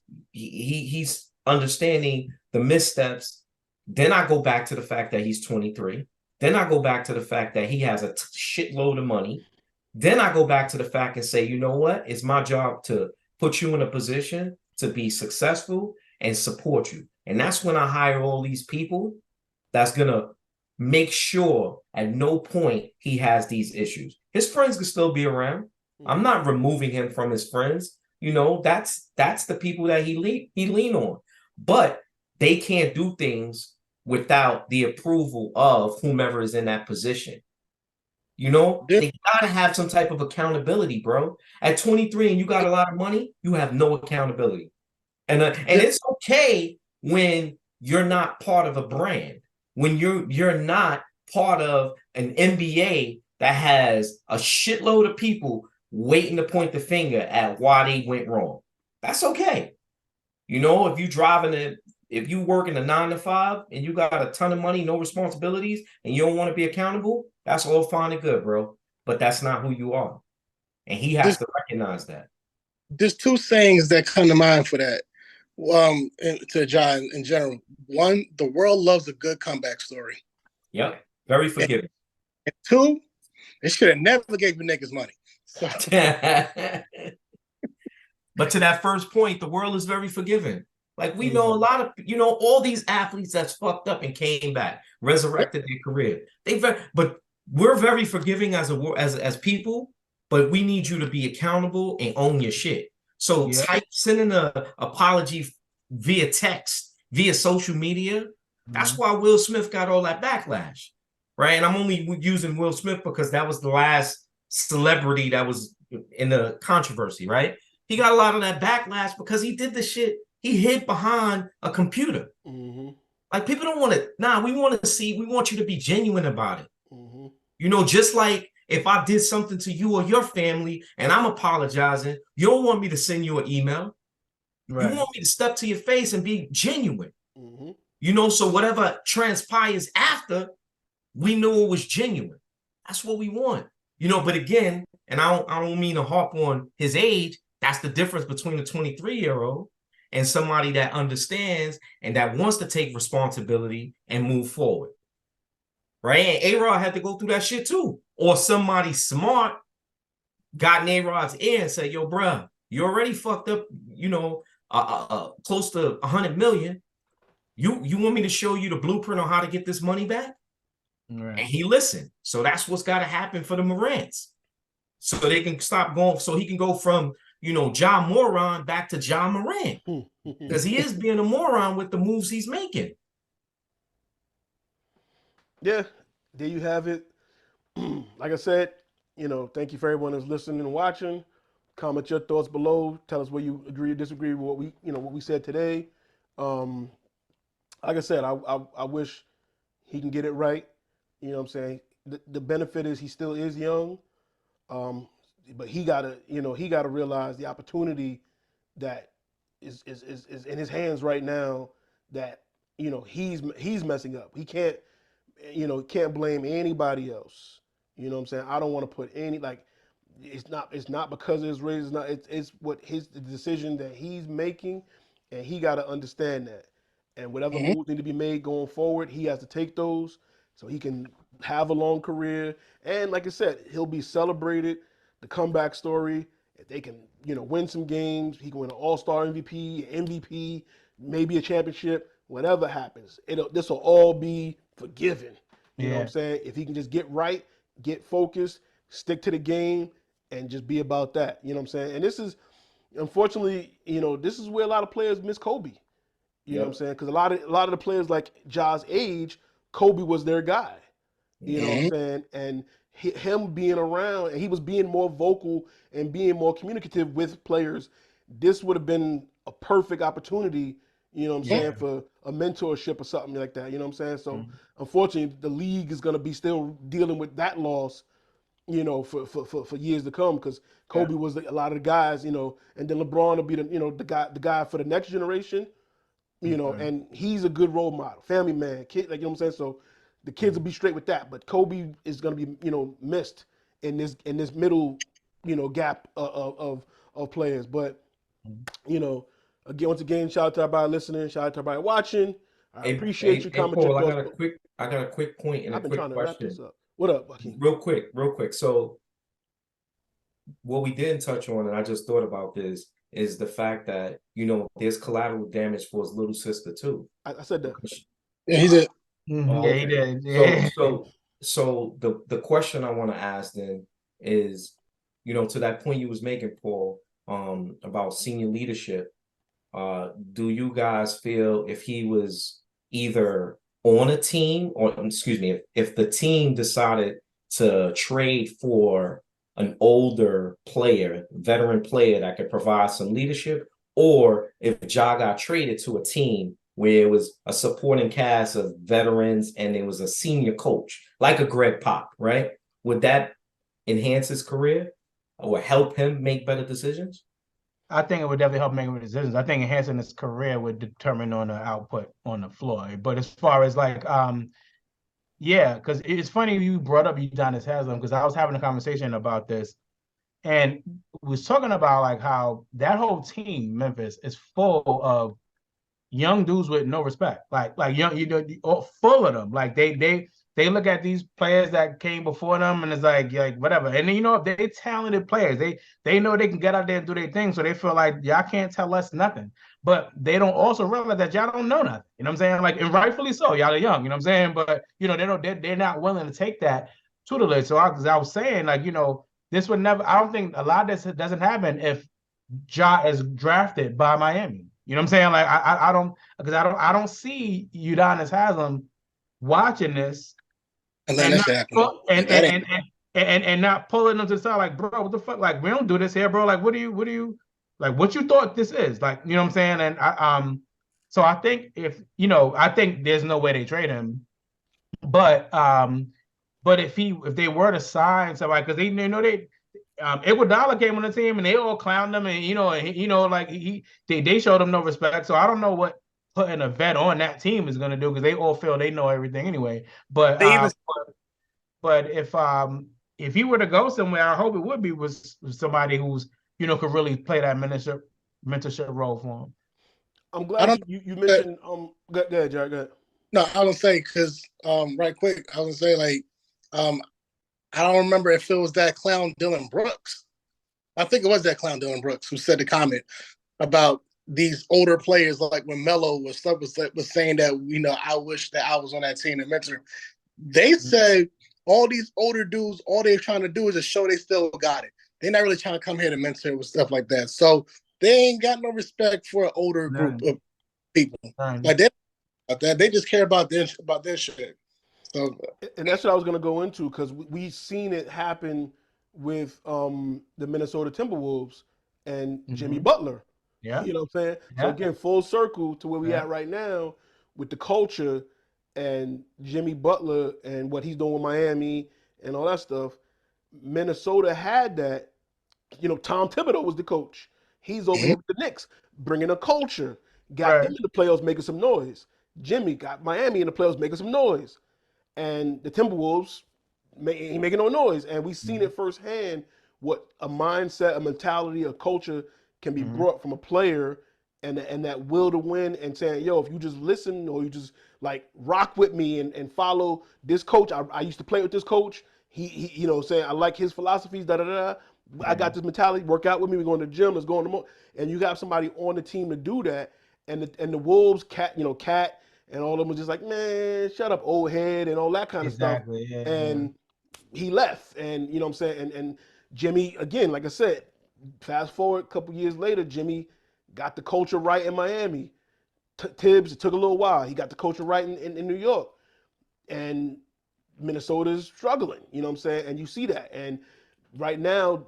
understanding the missteps, then I go back to the fact that he's 23. Then I go back to the fact that he has a shitload of money. Then I go back to the fact and say, you know what? It's my job to put you in a position to be successful and support you. And that's when I hire all these people that's going to make sure at no point he has these issues. His friends can still be around. I'm not removing him from his friends. You know, that's the people that he lean on. But they can't do things without the approval of whomever is in that position. You know, they gotta have some type of accountability, bro. At 23 and you got a lot of money, you have no accountability. And it's okay when you're not part of a brand, when you're not part of an NBA that has a shitload of people waiting to point the finger at why they went wrong. That's okay. You know, if you work in a 9 to 5 and you got a ton of money, no responsibilities, and you don't want to be accountable, that's all fine and good, bro. But that's not who you are. And he has to recognize that. There's 2 sayings that come to mind for that. To John in general. One, the world loves a good comeback story. Yep. Very forgiving. And 2, they should have never gave the niggas money. So. But to that first point, the world is very forgiving. Like we know a lot of, you know, all these athletes that's fucked up and came back, resurrected their career. But we're very forgiving as people, but we need you to be accountable and own your shit. So send in an apology via text, via social media. That's why Will Smith got all that backlash, right? And I'm only using Will Smith because that was the last celebrity that was in the controversy, right? He got a lot of that backlash because he did the shit. He hid behind a computer. Like people don't want to. We want you to be genuine about it. You know, just like if I did something to you or your family and I'm apologizing, you don't want me to send you an email. Right. You want me to step to your face and be genuine. You know, so whatever transpires after, we know it was genuine. That's what we want. You know, but again, and I don't mean to harp on his age. That's the difference between a 23-year-old and somebody that understands and that wants to take responsibility and move forward. Right? And A-Rod had to go through that shit too. Or somebody smart got in A-Rod's ear and said, yo, bro, you already fucked up, you know, close to 100 million. You want me to show you the blueprint on how to get this money back? Right. And he listened. So that's what's got to happen for the Morants. So they can stop going, so he can go from, you know, Ja Moran back to Ja Morant. Because he is being a moron with the moves he's making. Yeah, there you have it. Like I said, you know, thank you for everyone who's listening and watching. Comment your thoughts below. Tell us where you agree or disagree with what we said today. Like I said, I wish he can get it right. You know what I'm saying? The benefit is he still is young. But he gotta realize the opportunity that is in his hands right now, that, you know, he's messing up. He can't blame anybody else. You know what I'm saying? I don't want to put any, like, it's not because of his race, it's the decision that he's making, and he got to understand that. And whatever moves need to be made going forward, he has to take those so he can have a long career. And like I said, he'll be celebrated, the comeback story, if they can, win some games, he can win an All-Star MVP, maybe a championship, whatever happens, this will all be forgiven. You know what I'm saying? If he can just get right, get focused, stick to the game, and just be about that. You know what I'm saying? And this is, unfortunately, this is where a lot of players miss Kobe. You know what I'm saying? Because a lot of the players like Ja's age, Kobe was their guy. You know what I'm saying? And him being around, and he was being more vocal and being more communicative with players. This would have been a perfect opportunity, you know what I'm saying, for a mentorship or something like that. You know what I'm saying? So unfortunately, the league is going to be still dealing with that loss, for years to come, because Kobe was a lot of the guys, and then LeBron will be the guy for the next generation, and he's a good role model, family man, kid, like, you know what I'm saying? So the kids will be straight with that, but Kobe is going to be, missed in this middle, gap of players. But, again, once again, shout out to everybody listening, shout out to everybody watching. I appreciate your comment. Paul, I got a quick point and I've a been quick trying to question. wrap this up. What up, Joaquin? Real quick. So what we didn't touch on, and I just thought about this, is the fact that, there's collateral damage for his little sister too. I said that. Yeah, he did. Oh, Yeah, he did. Yeah. So the question I want to ask then is, to that point you was making, Paul, about senior leadership, do you guys feel if he was either on a team, or excuse me, if the team decided to trade for an older player, veteran player that could provide some leadership, or if Ja got traded to a team where it was a supporting cast of veterans and it was a senior coach, like a Greg Pop, right? Would that enhance his career or help him make better decisions? I think it would definitely help making decisions. I think enhancing his career would determine on the output on the floor. But as far as like, because it's funny you brought up Udonis Haslem, because I was having a conversation about this, and was talking about like how that whole team, Memphis, is full of young dudes with no respect, like young, full of them. Like they look at these players that came before them, and it's like whatever. And then, they talented players. They know they can get out there and do their thing, so they feel like y'all can't tell us nothing. But they don't also realize that y'all don't know nothing. You know what I'm saying? Like, and rightfully so, y'all are young. You know what I'm saying? But they're not willing to take that tutelage. So I was saying, like, this would never. I don't think a lot of this doesn't happen if Ja is drafted by Miami. You know what I'm saying? Like, I don't see Udonis Haslem watching this and not pulling them to the side, like, bro, what the fuck? Like, we don't do this here, bro. Like, what you like, what you thought this is? Like, you know what I'm saying? And so I think I think there's no way they trade him, but if they were to sign somebody, because they Iguodala came on the team and they all clowned him, and they showed him no respect. So I don't know what putting a vet on that team is going to do, because they all feel they know everything anyway. But if he were to go somewhere, I hope it would be with somebody who's could really play that mentorship role for him. I'm glad you mentioned go ahead, Jared, go ahead. No, I was gonna say, because right quick, I was gonna say, like, I don't remember if it was that clown Dylan Brooks. I think it was that clown Dylan Brooks who said the comment about these older players, like when Melo was saying that, I wish that I was on that team to mentor. They said all these older dudes, all they're trying to do is just show they still got it. They're not really trying to come here to mentor with stuff like that. So they ain't got no respect for an older group of people. Like, they just care about their shit. So, and that's what I was going to go into, because we've seen it happen with the Minnesota Timberwolves and Jimmy Butler. Yeah. You know what I'm saying? Yeah. So again, full circle to where we at right now with the culture and Jimmy Butler and what he's doing with Miami and all that stuff. Minnesota had that. Tom Thibodeau was the coach. He's over here with the Knicks, bringing a culture. Got them in the playoffs making some noise. Jimmy got Miami in the playoffs making some noise. And the Timberwolves, he making no noise. And we've seen it firsthand what a mindset, a mentality, a culture can be brought from a player, and that will to win, and saying, yo, if you just listen, or you just like rock with me and follow this coach. I used to play with this coach. He saying I like his philosophies, I got this mentality. Work out with me. We're going to the gym. Let's go on the mo. And you have somebody on the team to do that. And the Wolves, Cat, and all of them was just like, man, shut up, old head, and all that kind of stuff. Yeah, and he left. And you know what I'm saying? And Jimmy, again, like I said, fast forward a couple years later, Jimmy got the culture right in Miami. Tibbs, it took a little while. He got the culture right in New York. And Minnesota's struggling, you know what I'm saying? And you see that. And right now,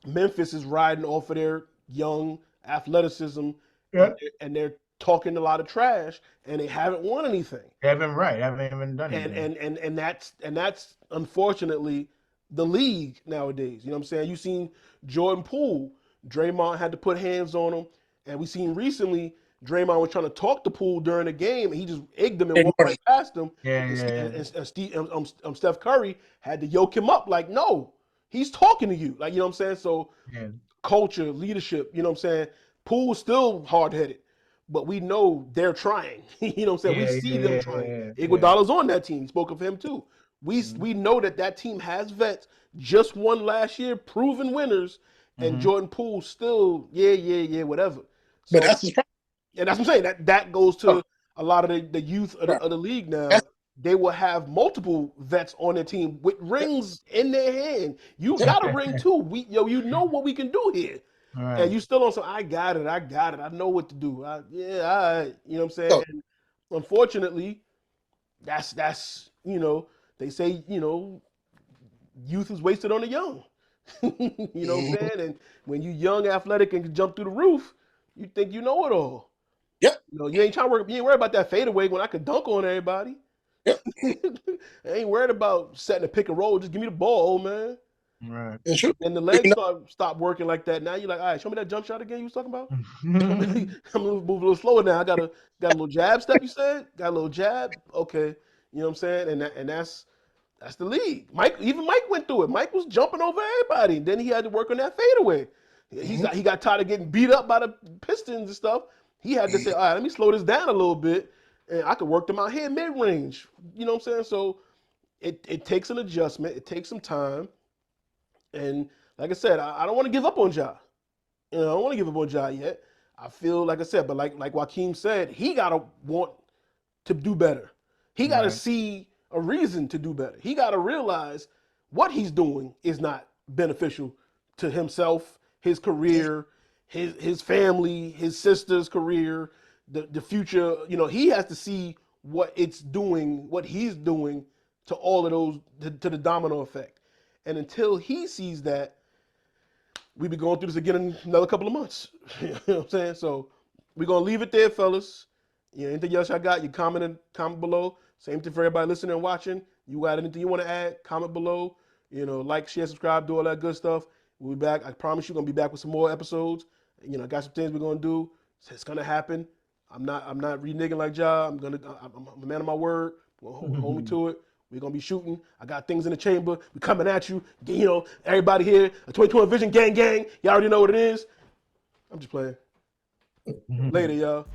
Memphis is riding off of their young athleticism, and they're talking a lot of trash, and they haven't won anything. They haven't even done anything. And that's unfortunately the league nowadays. You know what I'm saying? You seen Jordan Poole, Draymond had to put hands on him, and we seen recently Draymond was trying to talk to Poole during the game, and he just egged him and walked right past him. And Steph Curry had to yoke him up like, no, he's talking to you. Like, you know what I'm saying? So culture, leadership, you know what I'm saying? Poole's still hard-headed, but we know they're trying. You know what I'm saying? We see them trying. Iguodala's on that team. He spoke of him too. We know that team has vets, just won last year, proven winners, and Jordan Poole still, whatever. So, but that's his problem. And that's what I'm saying. That goes to a lot of the youth of the league now. They will have multiple vets on their team with rings in their hand. You got a ring too. You know what we can do here. Right. And you still on some, I got it. I know what to do. You know what I'm saying? And unfortunately, that's they say, youth is wasted on the young. You know what I'm saying? And when you young, athletic, and can jump through the roof, you think you know it all. Yep. You ain't worried about that fadeaway when I could dunk on everybody. Yep. I ain't worried about setting a pick and roll. Just give me the ball, old man. Right. And the legs stop working like that. Now you're like, all right, show me that jump shot again you was talking about. I'm gonna move a little slower now. I got a little jab step, you said? Got a little jab? Okay. You know what I'm saying? And that's the league. Mike went through it. Mike was jumping over everybody. And then he had to work on that fadeaway. He got tired of getting beat up by the Pistons and stuff. He had to say, all right, let me slow this down a little bit, and I could work them out here mid-range. You know what I'm saying? So it takes an adjustment. It takes some time. And like I said, I don't want to give up on Ja. I don't want to give up on Ja yet. I feel, like I said, but like Waykme said, he got to want to do better. He got to see a reason to do better. He got to realize what he's doing is not beneficial to himself, his career, his family, his sister's career, the future. He has to see what he's doing to all of those, to the domino effect. And until he sees that, we'll be going through this again in another couple of months. You know what I'm saying? So we're going to leave it there, fellas. Anything else I got, you comment below. Same thing for everybody listening and watching. You got anything you want to add, comment below. Like, share, subscribe, do all that good stuff. We'll be back. I promise you, we're going to be back with some more episodes. I got some things we're going to do. It's going to happen. I'm not reneging like Ja. I'm a man of my word. Hold me to it. We're going to be shooting. I got things in the chamber. We're coming at you. Everybody here, a 2021 Vision gang. You already know what it is. I'm just playing. Later, y'all.